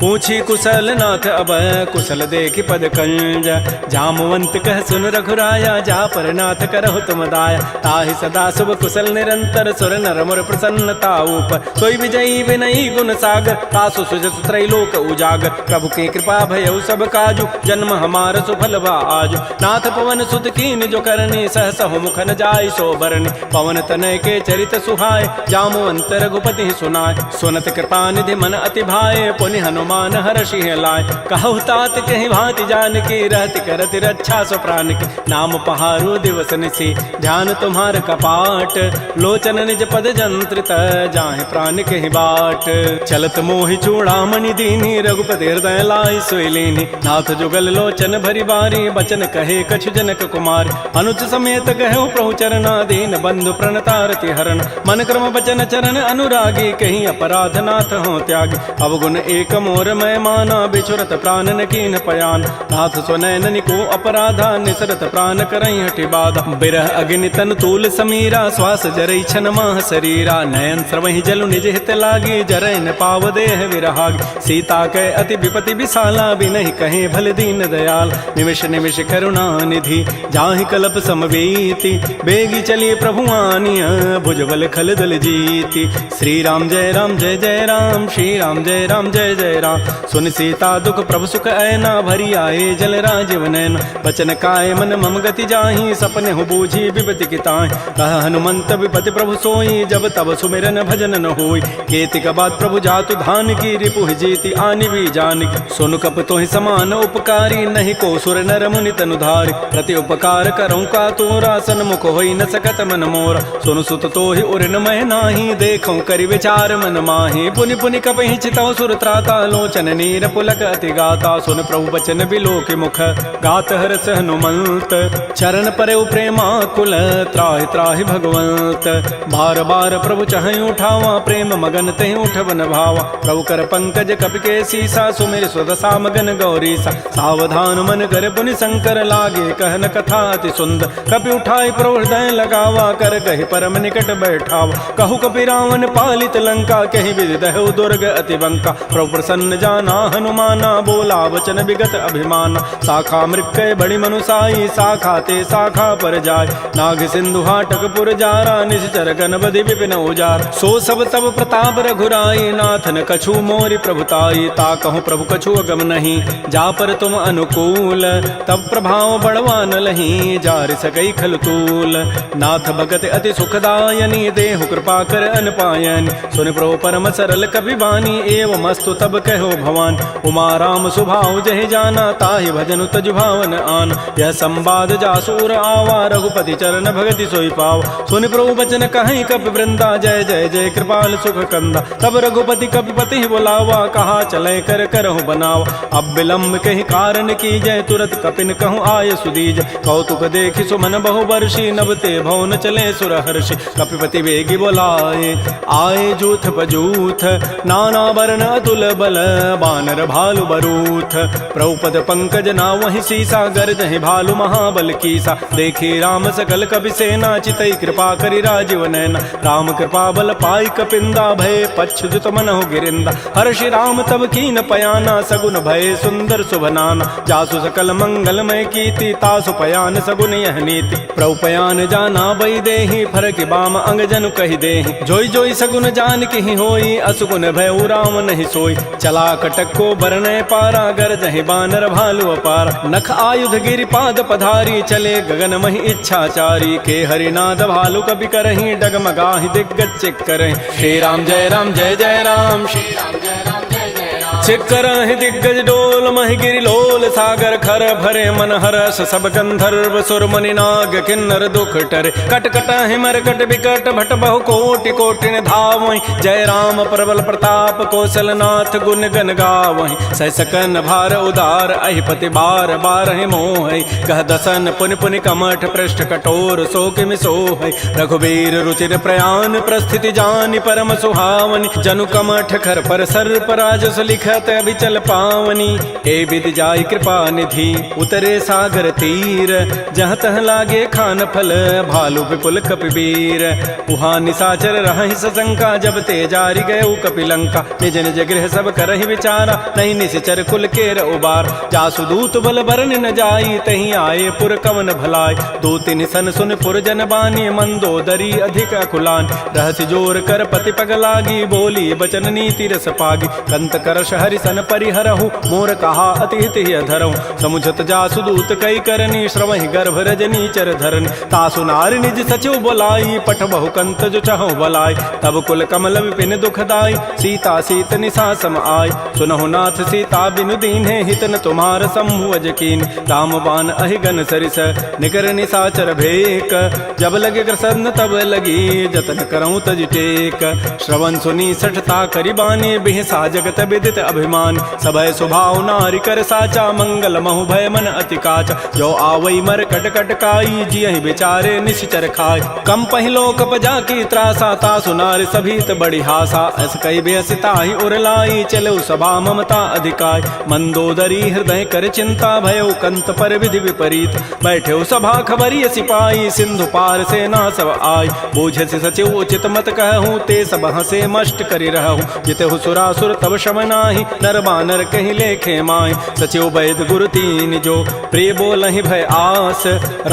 पूछी कुशल नाथ अब, कुशल देखी पद कंज। जामवंत कह सुन रघुराया, जा पर नाथ करहु तुम दाया। ताहि सदा शुभ कुशल निरंतर, सुर नर मुर प्रसन्नता ऊपर। सोई विजयी विनयी गुण सागर, तासु सुजसु त्रैलोक उजागर। प्रभु की कृपा भयउ सब काजु, जन्म हमार सुफल भा आजु। नाथ पवन सुत कीन जो करनी, सहसहु मुख न जाय सो बरनी। पवन तनय के चरित सुहाय, जामवंत रघुपति सुनाय। सुनत कृपा निधि मन अति भाए, पुनि हनुमान हर्षि लाय। कहु तात कहि भांति जानकी, रहति करति रक्षा सो प्राण की। नाम पहारो दिवस निसी, ध्यान तुम्हार कपाट। लोचन निज पद जंत्रित, जाहि प्राण कहि बाट। चलत मोहि चूड़ामणि दीनी, रघुपति हृदय लाय सोई लीनी। नाथ जुगल लोचन भरी बारी, बचन कहे कछु जनक कुमार। अनुज समेत कहु प्रभु चरना, दीन बंधु प्रणतारति हरण। मन क्रम बचन चरण अनुरागी, कहीं अपराध नाथ हो त्यागी। अवगुण एक मोर मैं माना, बिछुरत प्राण न कीन पयान। नाथ सुनैन निको अपराधा, निसरत प्राण करई हटि बाधा। बिरह अग्नि तन तूल समीरा, श्वास जरई छन माह शरीरा। नयन स्रवहि जलु निज हित लागी, जरै न पाव देह विरहागी। सीता कै अति विपति विशाला, बिनहि कहे भल दीन दयाल। निमिष निमिष करुणा निधि, जाहि कल्प समवेति। बेगी चलिए प्रभु आनिया, भुजबल खल दल जीति। श्री राम जय राम जय जय राम, श्री राम जय राम जय जय राम। सुन सीता दुख प्रभु सुख ऐना, भरी आए जल राजीव नैना। बचन काय मन मम गति जाहि, सपने हो बूझी विपति की ताहि। कह हनुमंत विपति प्रभु सोई, जब तब सुमिरन भजन न होई। केतिक बाद प्रभु जातु धान की, रिपुह जीति आनि भी जानकी। सुन कप तोहि समान उपकारी, नहीं को सुर नर मुनि तनु धारी। प्रति उपकार करऊँ का तोरा, सन्मुख होई न सकत मन मोरा। सुन सुत तोहि उरिन मैं नाही, देखऊँ करि विचार मन माही। पुनि पुनि कपहि चितौ सुर त्राता, लोचन नीर पुलक अति गाता। सुन प्रभु बचन बिलोक मुख, गात हरस हनुमंत। चरण परउ प्रेमाकुल, त्राहि त्राहि भगवंत। बार बार प्रभु चहई उठावा, प्रेम मगन तहि उठवन भावा। प्रभु कर पंकज कपि के सीसा, सुमिर स्वदसा मगन गौरीसा। सावधान मन कर पुनि शंकर, लागे कहन कथा अति सुंदर। कपि उठाई प्रभु हृदय लगावा, कर कहि परम निकट बैठावा। कहु कपि रावण पालित लंका, कहि विधि दहु दुर्ग अति बंका। प्रभु प्रसन्न जाना हनुमाना, बोला वचन विगत अभिमाना। शाखा मृक्कय बड़ी मनुसाई, शाखा ते शाखा पर जाय। नाग सिंधु हाटक पुर जारा, निश्चर गण बधि विपिन उजार। सो सब तब प्रताप रघुराई, नाथन कछु मोरि प्रभुताई। ता कहूँ प्रभु कछु अगम नहीं, जा पर तुम अनुकूल। तब प्रभाव बड़वा न लही, जार सकई खल तूल। नाथ भगत अति सुखदायनी, देहु कृपा कर अनपायन। सुन प्रभु परम सरल कपि बानी, एवं मस्तु तब कहो भवान। उमा राम सुभाव जहि जाना, ताहि भजन तजु भावन आन। यह संवाद जासूर आवा, रघुपति चरण भगति सोई पाव। सुन प्रभु बचन कहीं कपि वृंदा, जय जय जय कृपाल सुख कंदा। तब रघुपति कपिपति बुलावा, कहा चले कर करहु बनावा। अब विलम्ब कहि कारण की जय, तुरत कपिन कहूँ आय सुदीज। कौतुक देखि सुमन बहु वर्षी, नभते भवन चले सुर हर्षि। कपिपति वेगी बोलाए, आए जूथ बजूथ। नाना वर्ण अतुल बल, बानर भालु बरूथ। प्रभुपद पंकज ना वही सीसा, गर्जहि भालु महाबल कीसा। देखी राम सकल कपि सेना, चितई कृपा करि राजीव नैना। राम कृपा बल पाई कपिंदा, भय पच्छुत मनहु गिरिंदा। हर्षि राम तब कीन पयाना, सगुन भय सुंदर सुभनाना। जासु सकल मंगलमय कीर्ति, तासु पयान सगुन यह नीति। प्रभु पयान जाना बई देहि, फरक बाम अंग जनु कहि देहि। जोई जोई सगुन जान की होई, असुगुन भय राम नहीं सोई। चला कटक को बरनय पारा, गरजहि बानर भालु अपारा। नख आयुध गिरि पाद पधारी, चले गगन महि इच्छाचारी। के हरिनाद भालु कपि करहि, डगमगाहि दिग्गज चिक करहि। श्री राम जय जय राम, श्री राम जय जय राम। छिकरहि दिग्गज डोल महि गिरि लोल सागर खर भरे मन हरस सब गंधर्व सुर मुनि नाग किन्नर दुख टरे कट कटहि मरकट विकट भट बहु कोटि कोटिन धावहि जय राम प्रबल प्रताप कौशल नाथ गुण गन गावहि सह सकन भार उदार अहिपति बार बारहि मोहि कह दसन पुनि पुनि कमठ पृष्ठ कठोर सो किमि सोहि रघुबीर रुचिर प्रयान प्रस्थिति जानि परम सुहावनि जनु कमठ खर पर सर्प राजस लिखत अभिचल पावनी ए विधि जाय कृपा निधि उतरे सागर तीर जहाँ तह लागे खान फल भालु विपुल कपिवीर उहाँ निसाचर रहि सशंका जब ते जारि गए कपिलंका निज निज गृह सब करहि विचारा नहीं निश्चर कुल केर उबार जासु दूत बल बरन न जाई तहीं आए पुर कवन भलाई दो तिन सन सुन पुर जन बानी मंदोदरी अधिक अकुलान रहस्य जोर कर पति पग लागी बोली बचन नीति रस पागी कंत करश हरि सन परिहरहु मोर कहा अति हित ही अधरहु समुझत जासु दूत कई करनी श्रवहि गर्भ रजनी चर धरन तासु नारि निज सचिव बोलाई पठ बहु कंत जो चहु बलाई तब कुल कमल विपिन दुखदाई सीता सीत निसा सम आय सुनहु नाथ सीता बिनु दीन्हे हितन तुम्हार सम्भुज कीन राम बान अहिगन सरिस निकर निसाचर भेक जब लगे कृष्ण तब लगी जतन करऊं तज टेक श्रवण सुनी सठता करिबानी बिहसा जगत विदित अभिमान सभय स्वभाव नारि कर साचा मंगल महु भय मन अति काचा जो आवई मर कट कट काई जियहि बेचारे निश्चर खाय कम पहिलो कपजा की त्रासा तासु नारि सभीत बड़ी हासा अस कई बेसिता ही उरलाई चलो सभा ममता अधिकाय मंदोदरी हृदय कर चिंता भयो कंत पर विधि विपरीत बैठे सभा खबरी सिपाही सिंधु पार सेना सब आय बूझे से सचिव उचित मत कहूँ ते सब हसे मष्ट करि रहूँ जितहु सुरासुर तब शम नाही नर बानर कहीं लेखे माय सचिव वैद गुरु तीन जो प्रिय बोलहि भय आस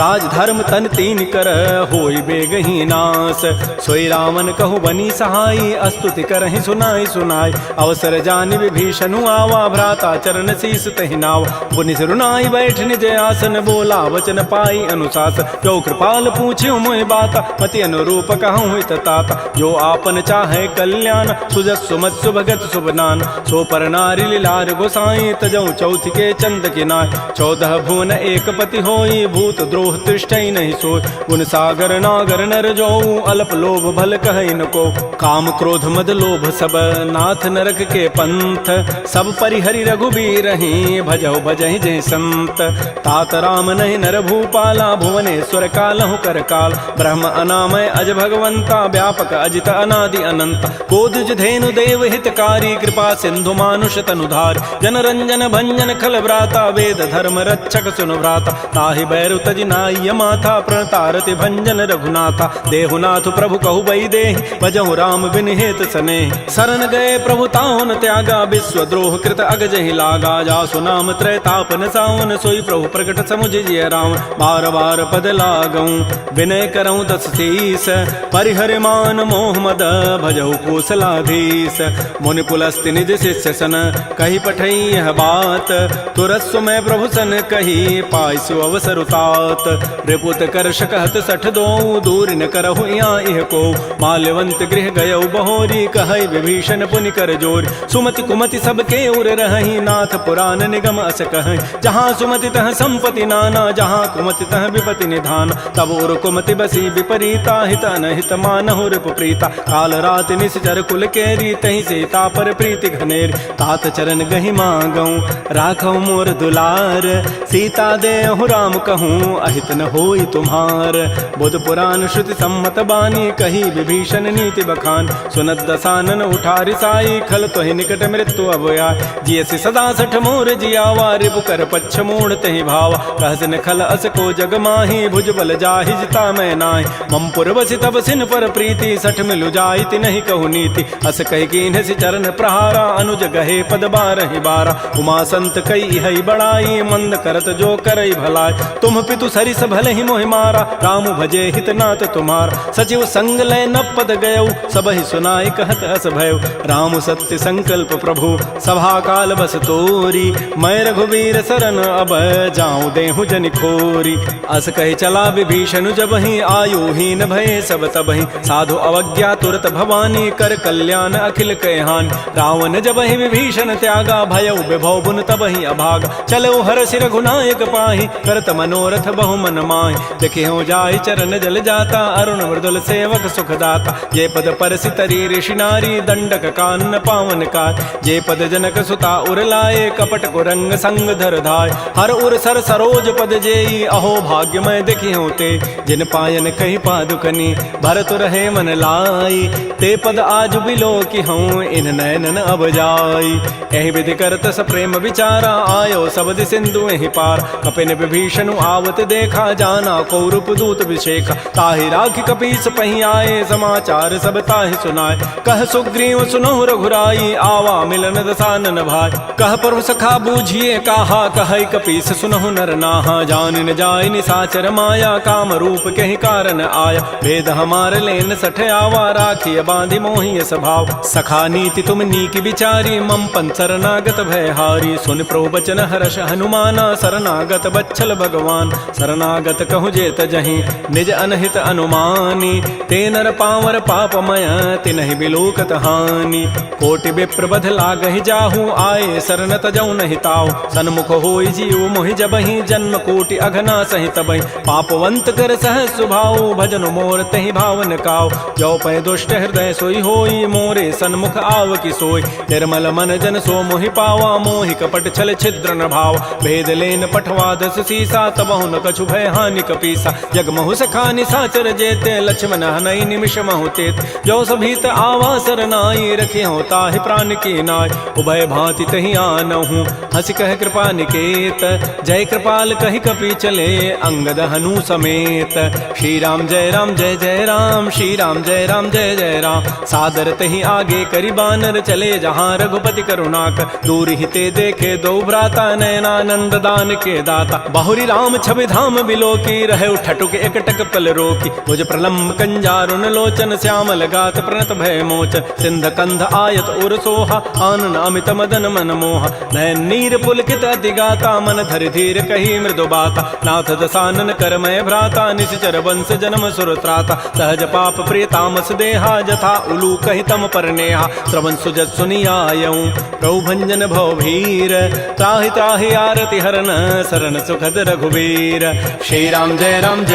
राज धर्म तन तीन कर होई बेगही नास सोई रावण कहु बनी सहाई अस्तुति करहि सुनाई सुनाई अवसर जानि विभीषणु आवा भ्राता चरण शीस तहि नाव पुनि सिरुनाई बैठ निज आसन बोला वचन पाई अनुशासन जो कृपाल पूछ्यो मोहि बाता मति अनुरूप कहूँ हित ताता जो आपन चाहे कल्याण सुजस सुमत सुभगत सुबनान सो पर नारी लीलार गोसाई तजऊ चौथ के चंद किनाय 14 भुवन एक पति होई भूत द्रोह तृष्टि नहीं सोय गुण सागर नागर नर जो अल्प लोभ भल कहि न को काम क्रोध मद लोभ सब नाथ नरक के पंथ सब परिहरि रघुबीर ही भजहु भजहि जय संत तात राम नहीं नर भूपाला भुवनेश्वर कालहु कर काल ब्रह्म अनामय अज भगवंता व्यापक अजित अनादि अनंत कोदुज धेनु देव हितकारी कृपा सिंधु मानुष तनुधार जन रंजन भंजन खल व्राता वेद धर्म रक्षक सुनु भ्राता ताहि बैरु तजि नाय माथा प्रणतारति भंजन रघुनाथा देहुनाथ प्रभु कहु बई देहि भजहु राम बिन हेत सने शरण गए प्रभु ताहुन त्यागा विश्व द्रोह कृत अगजहि लागा जासु नाम त्रैतापन सावन सोई प्रभु प्रकट समुझ जिय राम बार बार पद लागऊं विनय करऊं दस शीस परिहर मान मोह मद भजहु कौशलाधीश मुनि पुलस्ति निज शिष्य सन कही पठई यह बात तुरस्व में प्रभु सन कही पाइसु अवसर उतात रिपुत कर शकहत सठ दो दूर न करहु यहाँ इह को माल्यवंत गृह गयउ बहोरी कहई विभीषण पुनि कर जोर सुमति कुमति सबके उर रही नाथ पुराण निगम अस कह जहाँ सुमति तह संपति नाना जहाँ कुमति तह विपति निधान तब उर कुमति बसी विपरीता हित अनहित मानहु रिपु प्रीता काल रात निश्चर कुल केरी तहि सीता पर प्रीति घनेर तात चरण गहि मांगऊं राखऊ मोर दुलार सीता देहु राम कहूँ अहित न होई तुम्हार बुध पुराण श्रुति सम्मत बानी कही विभीषण नीति बखान सुनत दसानन उठारि साई खल तोहि निकट मृत्यु अभया जियसि सदा सठ मोर जियावा रिपु कर पच्छ मूढ़ तहि भावा कहसन खल अस को जग माही भुज बल जाहि जिता मैं नाहि मम पुरवसि तब सिन पर प्रीति सठ मिलु जाइति नहीं कहु नीति अस कहि कीन्ह सि चरण प्रहारा अनुज गहे पद बारहि बारा उमा संत कई हई बड़ाई मंद करत जो करई भलाई तुम पितु सरिस भले ही मोहि मारा राम भजे हित नाथ तुम्हार सचिव संग लय न पद गयऊ सब ही सुनाई कहत हस भयउ राम सत्य संकल्प प्रभु सभा काल बस तोरी मैं रघुवीर शरण अब जाऊं देहु जनि खोरी अस कहि चला विभीषण जब ही आयु हीन भय सब तब ही साधु अवज्ञा तुरत भवानी कर कल्याण अखिल कहहान रावण जब ही विभीषण त्यागा भयउ विभव बुन तब ही अभागा चलो हर्षि रघुनायक पाहि करत मनोरथ बहु मन माहि देखे हो जाय चरण जल जाता अरुण मृदुल सेवक सुखदाता जे पद परसि तरी ऋषि नारी दंडक कानन पावन काय जे पद जनक सुता उर लाए कपट कुरंग संग धर धाय हर उर सर सरोज पद जेई अहो भाग्यमय देखि होते जिन पायन कही पादुकनी भरत रहे मन लाई ते पद आज बिलो की हूँ इन नयनन अब जाई एहि विधि करत स प्रेम विचारा आयो सबद सिंधु एहि पार कपिन विभीषण आवत देखा जाना कौरूप दूत विशेखा ताहि राखि कपीस पही आए समाचार सब ताहि सुनाए कह सुग्रीव सुनहु रघुराई आवा मिलन दसानन भाई कह प्रभु सखा बूझिए काहा कहै कपीस सुनहु नर नाहा जान न जाय निसाचर माया काम रूप कहि कारण आया भेद हमार लेन सठ आवा राखिय बांधि मोहि स्वभाव सखा नीति तुम नीक विचारी मम पन शरणागत भय हारी सुन प्रभु बचन हर्ष हनुमाना शरणागत बच्छल भगवान शरणागत कहु जेत जहीं निज अनहित अनुमानी ते नर पावर पापमय तिनहि बिलोकत हानि कोटि विप्र बध लागहि जाहू आए शरण तजौ नहि ताऊ सन्मुख होई जीव मोहि जबहि जन्म कोटि अघना सहित बहि पापवंत कर सह सुभाऊ भजन मोर तहि भावन काऊ जो पै दुष्ट हृदय सोई होई मोरे सन्मुख आव की सोई निर्मल मन जन सो मोहि पावा मोहि कपट छल छिद्र न भाव भेद लेन पठवा दस सीसा तबहु न कछु भय हानि कपीसा जग महु सखानि साचर जेते लक्ष्मण हनई निमिष महु तेत जो सभीत आवा सरनाई रखे हो ताहि प्राण की नाय उभय भांति तहि आनहु हंस कह कृपा निकेत जय कृपाल कहि कपि चले अंगद हनु समेत श्री राम जय जय राम श्री राम जय जय राम सादर तहि आगे करि बानर चले जहाँ रघुपति करुणाक दूर ही ते देखे दो भ्राता नयनानंद दान के दाता बाहुरी राम छवि धाम बिलो की रहे ठटुक एकटक पल रोकी मुझ प्रलम्ब कंजारुन लोचन श्यामल गात प्रणत भय मोचन सिंध कंध आयत उर सोहा आनन अमित मदन मन मोहा नयन नीर पुलकित अति गाता मन धरि धीर कही मृदु बाता नाथ दसानन कर मय भ्राता निश्चर वंश जन्म सुर त्राता सहज पाप प्रिय तामस देहा जथा उलू कहि तम पर नेहा श्रवण सुजत सुनियायऊं प्रभु भंजन भव भीर त्राहि त्राहि आरति हरन शरण सुखद रघुवीर श्री राम जय राम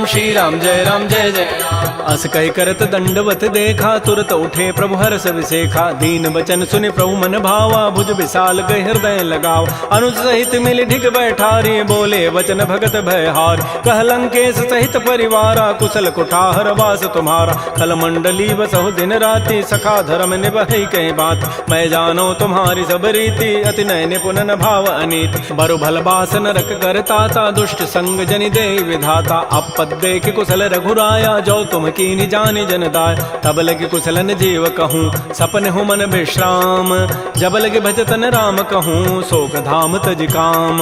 श्री राम जय जय राम अस कहि करत दंडवत देखा तुरत उठे प्रभु हर्ष विसेखा दीन बचन सुनि प्रभु मन भावा भुज विशाल गए हृदय लगाव अनुज सहित मिल ढिग बैठारी बोले वचन भगत भयहार कह लंकेश सहित परिवारा कुशल कुठार वास तुम्हारा कल मंडली बसहु दिन राति सखा धर्म निभहि कई बात मैं जानो तुम्हारी सब रीति अति नय निपुणन भाव अनीति बरु भल बास नरक करताता दुष्ट संग जनि दे विधाता अपद देख कुशल रघुराया जो तुम कीनि जानि जन दाय तब लगे कुशलन जीव कहूँ सपन हो मन विश्राम जब लगे भजतन राम कहूँ शोक धाम तज काम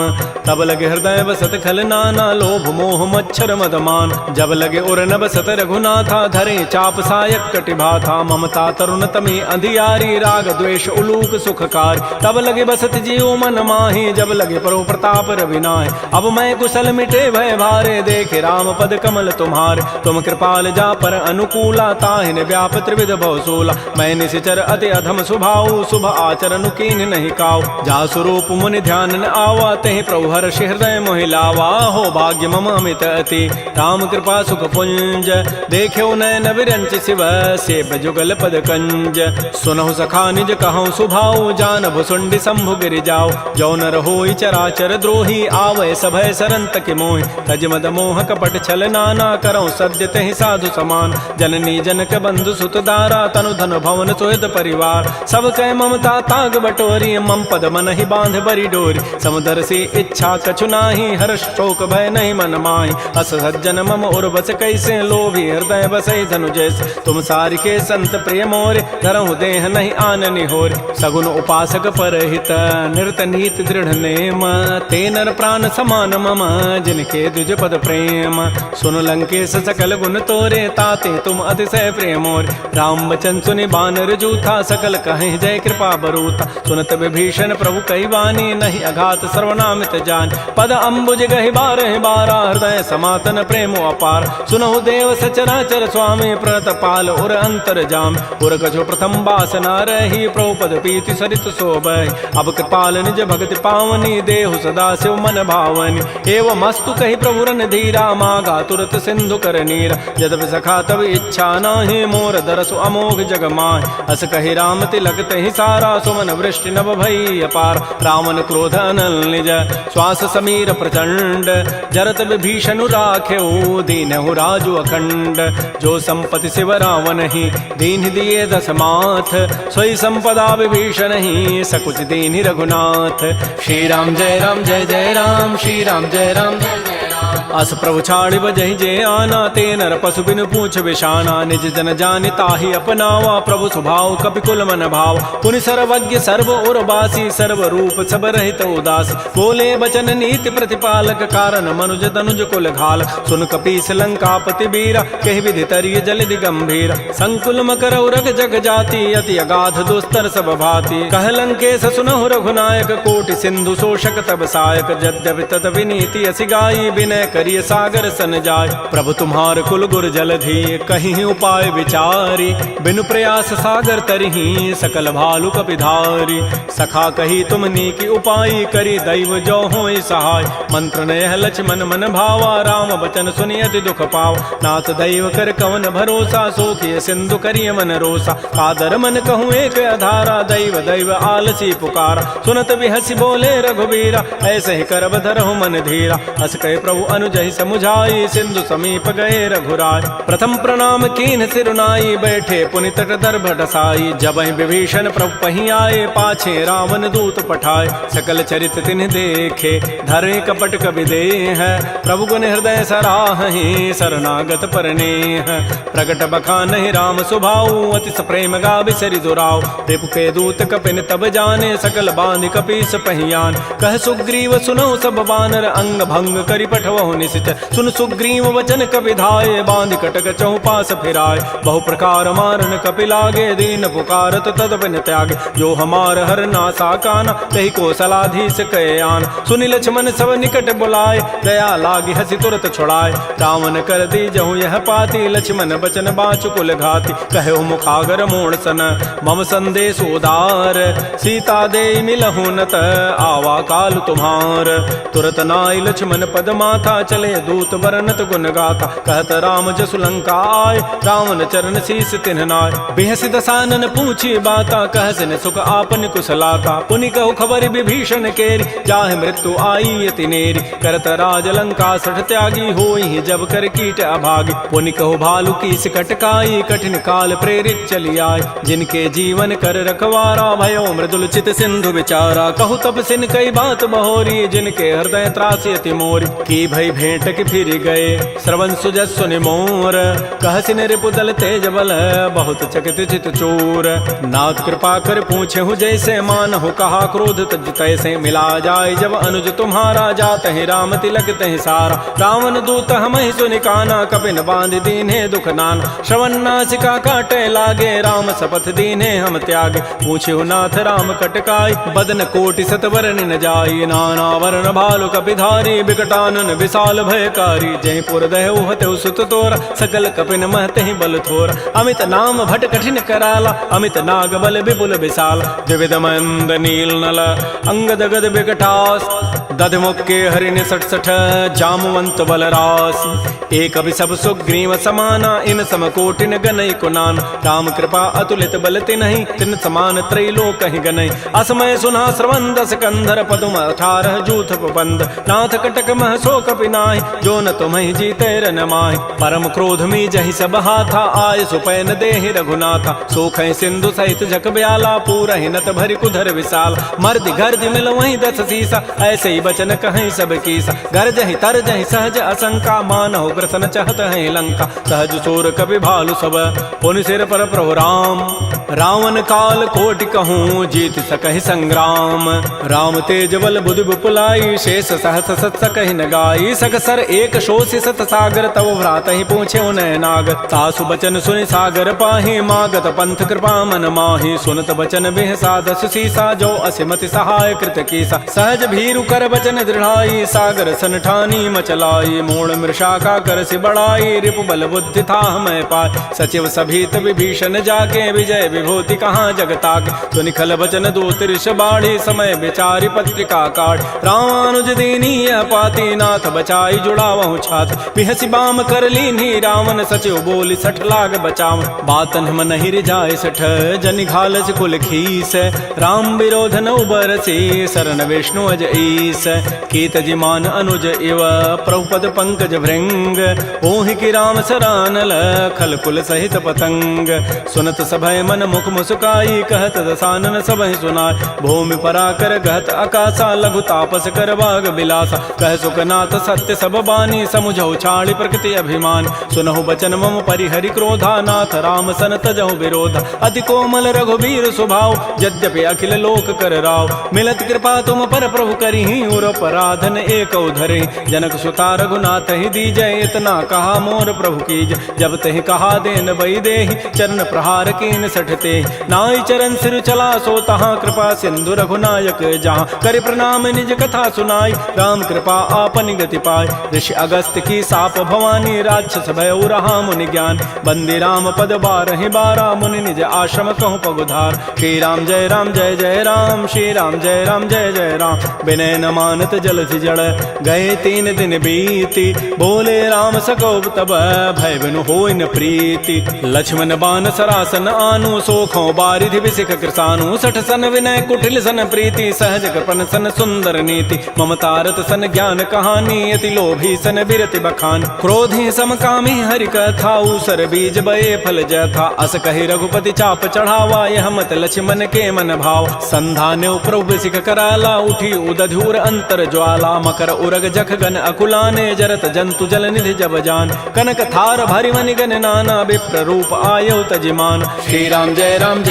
तब लगे हृदय बसत खल नाना लोभ मोह मच्छर मदमान जब लगे उर न बसत रघुनाथा धरे चाप सायक कटिभाथा ममता तरुण तमी अंधियारी राग द्वेष उलूक सुखकार तब लगे बसत जीव मन माही जब लगे परो प्रताप रविनाय अब मैं कुशल मिटे भय भारे देखे राम पद कमल तुम्हारे तुम कृपाल जा पर अनुकूला ताहिन व्याप त्रिविध भवसूला मैं निशिचर अति अधम सुभाऊ शुभ आचरण कीन नहीं काऊ जा स्वरूप मुनि ध्यान न आवा तहि प्रभु हर्ष हृदय मोहि लावा हो भाग्य मम अमित अति राम कृपा सुख पुंज देख्यो नयन विरंच शिव सेव जुगल पद कंज सुनहु सखा निज कहूँ सुभाऊ जान भुसुंडी शंभु गिरि जाओ जो नर होई चराचर द्रोही आवै सभय सरंत के मोहि तज मद मोह कपट छल नाना करौ सद्य तहि साधु समान जननी जनक बंधु सुत दारा तनु धन भवन सुहृद परिवार सब कह ममता ताग बटोरी मम पद मन ही बांध बरी डोरी समुदर से इच्छा कछु नाही हर्ष शोक भय नहीं मन माही अस सज्जन मम उर्वस कैसे लोभी हृदय बसई धनु जैसे तुम सारि के संत प्रिय मोरे धरहु देह नहीं आननि होर सगुन उपासक परहित निरत नीति दृढ़ नेम ते नर प्राण समान मम जिनके द्विज पद प्रेम सुन लंकेश सकल गुण तोरे ताते तुम अतिशय प्रेमोर राम बचन सुनि बानर जूथा सकल कहे जय कृपा बरूता सुनत विभीषण प्रभु कई वाणी नहीं अघात सर्वनामित जान पद अम्बुज गहि बारह बारा हृदय समातन प्रेमो अपार सुनहु देव सचराचर स्वामी प्रणत पाल उर अंतर जाम उर कछु प्रथम बासना रही प्रभुपद प्रीति सरित शोभय। अब कृपाल निज भगति पावनी देहु सदा शिव मन भावनी। एवं मस्तु कही प्रभु रन धीरा मागा तुरत सिंधु कर नीरा। यद्यपि सखा तब इच्छा नाही मोर दरसु अमोघ जग माय। अस कही राम तिलक तहि सारा सुमन वृष्टि नभ भई अपार। रावण क्रोध अनल निज श्वास समीर प्रचंड। जरत विभीषण राख्यो दीनहु राजु अखंड। जो संपत्ति शिव रावण ही दीन दिए दस माथ। सोई संपदा विभीषण ही सकुच दीन रघुनाथ। श्री राम जय राम जय जय राम। श्री राम जय राम जय जय राम। अस प्रभु छाड़ि बजहि जे आना। ते नर पशु बिनु पूछ विषाना। निज जन जानि ताहि अपनावा। प्रभु स्वभाव कपिकुल मन भाव। पुनि सर्वज्ञ सर्व और बासी। सर्व रूप सब रहित उदास। बोले बचन नीति प्रतिपालक। कारण मनुज तनुज कुल घाल। सुन कपीस लंकापति बीरा। कहि विधि तरिय जलधि गंभीर। संकुल मकर उरग जग जाति। अति अगाध दुस्तर सब भाति। कह लंकेश सुनहु रघुनायक। कोटि सिंधु शोषक तब सायक। यद्यपि तद विनीति असि गाई। विनय करिय सागर सन जाय। प्रभु तुम्हार कुल गुर जलधि। कहीं उपाय विचारी। बिनु प्रयास सागर तरही। सकल भालु कपिधारी। सखा कही तुमनी की उपाय। करी दैव जो होय सहाय। मंत्र नयह लक्ष्मण मन भावा। राम बचन सुनि अति दुख पाव। नाथ दैव कर कवन भरोसा। सोखिय सिंधु करिय मन रोसा। कादर मन कहूँ एक अधारा। दैव दैव आलसी पुकारा। सुनत बिहसी बोले रघुबीरा। ऐसे ही करब धरहु मन धीरा। अस कहे प्रभु अनुजहि समुझाई। सिंधु समीप गए रघुराय। प्रथम प्रणाम कीन सिरुनाई। बैठे पुनि तट दर्भ ढसाई। जबहि विभीषण प्रभु पहि आए। पाछे रावण दूत पठाए। सकल चरित तिन्ह देखे। धरे कपट कबि देह। प्रभु गुण हृदय सराहि। शरणागत परनेह। प्रगट बखानहि राम सुभाऊ। अति प्रेम गावि सरि दुराव। रिपु के दूत कपिन तब जाने। सकल बांधि कपीस पहियान। कह सुग्रीव सुनहु सब बानर। अंग भंग करि पठवहु निश्चय। सुन सुग्रीव वचन कपि धाये। बांधि कटक चहुपास फिराय। बहु प्रकार मारन कपि लागे। दीन पुकारत तद बिन त्यागे। जो हमार हर नासा काना। तहि कौशलाधीश कहे आन। सुनि लक्ष्मण सब निकट बुलाए। दया लागी हसी तुरत छुड़ाए। रावण कर दी जहु यह पाती। लक्ष्मण बचन बाचु कुल घाती। कहो मुखागर मोण सन मम संदेश उदार। सीता दे मिलहु नत आवा काल तुम्हार। तुरत नाई लक्ष्मण पद माथा। चले दूत बरनत गुण गाथा। कहत राम जसु लंका आय। रावण चरण शीस तिन्ह नाय। बिहसि दसानन पूछी बाता। कहसिन सुख आपन कुशलाता। पुनि कहु खबर विभीषण केरी। जाहि मृत्यु आई अति नेरी। करत राज लंका सठ त्यागी। होई जब कर कीट अभागी। पुनि कहु भालु की कटकाई। कठिन काल प्रेरित चली आय। जिनके जीवन कर रखवारा। भयो मृदुल चित सिंधु विचारा। कहु तब सिन कई बात बहोरी। जिनके हृदय त्रासी अति मोरी। की भई भेंट की फिर गए। श्रवण सुजस सुनि मोर। कहसिन रिपुदल तेज बल। बहुत चकित चित चोर। नाथ कृपा कर पूछे हूँ जैसे। मानहु कहा क्रोध तज तैसे। मिला जाय जब अनुज तुम्हारा। जात ही राम तिलक तहि सारा। रावण दूत हमहि सुनि काना। कपिन बांध दीन्हे दुख नाना। श्रवण नासिका काटे लागे। राम शपथ दीन्हे हम त्यागे। पूछे नाथ राम कटकाई। बदन कोटि सतवरन न जाई। नाना वर्ण भालु कपिधारी। विकटानन विशाल भयकारी। जयपुर दहु हतु सुत तोरा। सकल कपिन महतहि बल थोरा। अमित नाम भट कठिन कराला। अमित नाग बल विपुल विशाल। द्विविध मंद नील नल अंगद गद विकटास। दधमुखे हरिण सठ सठ जामवंत बलरास। एक अभिसभ सुग्रीव समाना। इन समकोटिन गनई कुनान। राम कृपा अतुलित बल तिन्हि। तिन समान त्रैलोक कहि गनई। असमय सुना श्रवण दस कंधर। पदुम 18 जूथ बंद। नाथ कटक मह सो कपि नाहि। जो न तुम्हि जीते रन माहि। परम क्रोध मी जहि सब हाथा। आय सुपैन देहि रघुनाथा। सोखै सिंधु सहित जक ब्याला। पूरहि नत भरि कुधर विशाल। मर्दि गर्दि मिल वहीं 10 सीसा। ऐसे ही बचन कहीं सब कीसा। गरजहि तरजहि सहज असंका। मानहु ग्रसन चहत है लंका। सहज चोर कपि भालु सब। पुनि सिर पर प्रभु राम। रावण काल कोटि कहूँ। जीत सकहि संग्राम। राम तेज बल बुधि विपुलाई। शेष सहस सत सकहि न गाई। सकसर एक शोषि सत सागर। तव भ्रात ही पूछे उनय नाग। तासु बचन सुनि सागर पाहि। मागत पंथ कृपा मन माहि। सुनत बचन बिह साधस सीसा। जो असिमति सहाय कृत कीसा। सहज भीरु कर बचन दृढ़ाई। सागर सन ठानी मचलाई। मूण मृषा का कर सि बढ़ाई। रिपु बल बुद्धि था मैं पाय। सचिव सभीत विभीषण जाके। विजय विभूति कहाँ जगताक। तो निखल वचन दूत ऋष बाढ़ी समय विचारी पत्रिका काट। रामानुज दीनी यह पाती नाथ बचाई जुड़ावहु छात। पिहसी बाम कर लीनी रावण सचिव बोली सठ लाग बचाव। बातन हम नहीं रिजाए सठ जन घालस कुल खीस। राम विरोध न उबरसी शरण विष्णु अज ईस। कीत जिमान अनुज इव प्रभुपद पंकज भृंग। ओहि की राम सरानल खल कुल सहित पतंग। सुनत सभय मन मुख मुस्काई कहत दसानन सबहि सुनाय। भूमि पराकर गहत आकाशा लघु तापस कर बाग बिलासा। कह सुखनाथ सत्य सब बानी समुझौ छाड़ी प्रकृति अभिमान। सुनहु बचन मम परिहरि क्रोधा नाथ राम सन तजहु विरोधा। अति कोमल रघुबीर स्वभाव यद्यपि अखिल लोक कर राव। मिलत कृपा तुम पर प्रभु करिहि उर पराधन एक धरे। जनक सुता रघुनाथ ही दीजय इतना कहा मोर प्रभु कीज। जब तहि कहा देन बई देहि चरण प्रहार कीन सठते। नाई चरण सिर चला सो तहाँ कृपा सिंधु रघुनायक जहाँ। कर प्रणाम निज कथा सुनाई राम कृपा आपन गति पाय। ऋषि अगस्त की साप भवानी राक्षस भय रहा मुनि ज्ञान। बंदी राम पद बारहि बारा मुनि निज आश्रम कहूँ पगुधार। श्री राम जय राम श्री राम जय जय राम। विनय न मानत जलधि जड़ गए 3 दिन बीती। बोले राम सकोप तब भय बिनु होय न प्रीति। लक्ष्मण बान सरासन आनु सोखों बारिधि विसिख कृसानु। सठ सन विनय कुटिल सन प्रीति सहज कृपन सन सुंदर नीति। ममतारत सन ज्ञान कहानी अति लोभी सन बिरति बखान। क्रोधी समकामी हरि कथा ऊसर बीज बये फल जथा। अस कहि रघुपति चाप चढ़ावा यह मत लक्ष्मण के मन भाव। संधान्य प्रभु सिख कराला उठी उदधूर अंतर ज्वाला। मकर उरग जख गन अकुलाने जरत जंतु जल निधि जब जान। कनक थार भरि मनि गन नाना विप्र रूप आयौ तजिमान। श्री राम जय राम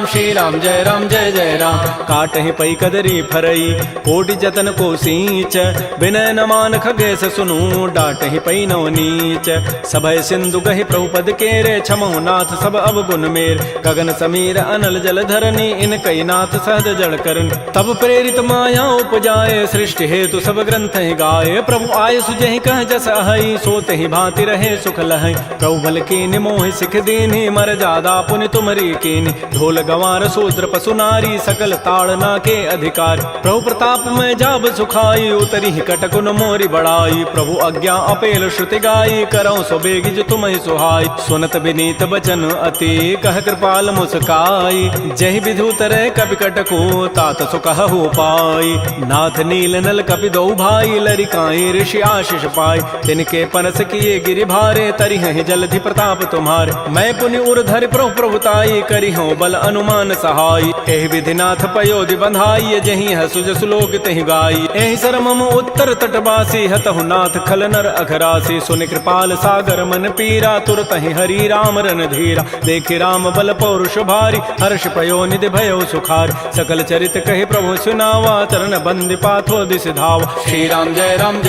श्री राम जय जय राम। काटहि पै कदरी फरई कोटि जतन को सींच। विनय न मान खगेश सुनु डाटहि पै नव नीच। सभय सिंधु गहि प्रभुपद केरे छमहु नाथ सब अवगुण मेर। गगन समीर अनल जल धरनी इन कई नाथ सहज जड़ करन। तब प्रेरित माया उपजाए सृष्टि हेतु सब ग्रंथ ही गाये। प्रभु आय सुजहि कह जस अहै सोते ही भांति रहे सुख लहै। प्रभु बल कीनि मोहि सिख दीन्हि मर जादा पुनि तुमरी कीनि। ढोल गंवार शूद्र पशु नारी सकल ताड़ना के अधिकार। प्रभु प्रताप में जाब सुखाई उतरी कटकुन मोरी बड़ाई। प्रभु आज्ञा अपेल श्रुति गाई करौ सो बेगिज तुम ही सुहाई। सुनत विनीत बचन अति कह कृपाल मुस्काई। जहि विधु तरह कपि कटको तात सुकहु पाई। नाथ नील नल कपि दो भाई लरिकाई ऋषि आशीष पाई। तिनके परस किए गिरि भारे तरि हैं जलधि प्रताप तुम्हारे। मैं पुनि उर धरि प्रभु प्रभुताई करि हूँ बल अनुमान सहाय। एहि विधि नाथ पयोधि बंधाई जहि हसु जसु लोक तहि गाई। एहि सर मम उत्तर तटवासी हतहु नाथ खल नर अघरासी। सुनि कृपाल सागर मन पीरा तुरत ही हरि राम रन धीरा। देखि राम बल पौरुष भारी हर्ष पयो निधि भयो सुखार। सकल चरित कहि प्रभु सुनावा चरण बंदि पाथो दिस धाव। श्री राम जय राम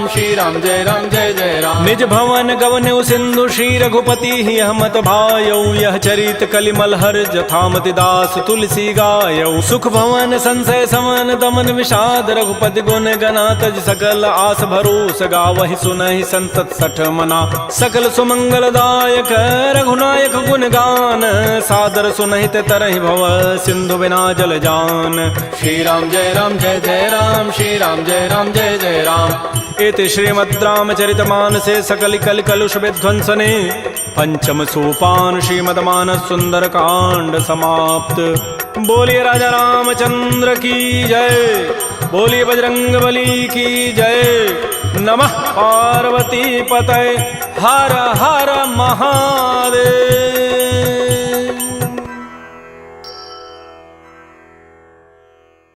श्री राम जय जय राम। निज भवन गवनु सिंधु श्री रघुपति ही हमत भायौ। यह चरित कलिमल हर जथामति दास तुलसी गायौ। सुख भवन संशय समन दमन विषाद रघुपति गुण गना तज सकल आस भरोस गावहि सुनहि संतत सठ मना। सकल सुमंगल दायक रघुनायक गुण गान सादर सुनहित तरहि भव सिंधु बिना जल जान। श्री राम जय राम श्री राम जय जय राम। इति श्रीमद् रामचरितमानसे सकल कल कलुष विध्वंसने पंचम सोपान श्रीमद्मानस सुंदर कांड समाप्त। बोलिए राजा रामचंद्र की जय। बोलिए बजरंग बली की जय। नमः पार्वती पतये हर हर महादेव।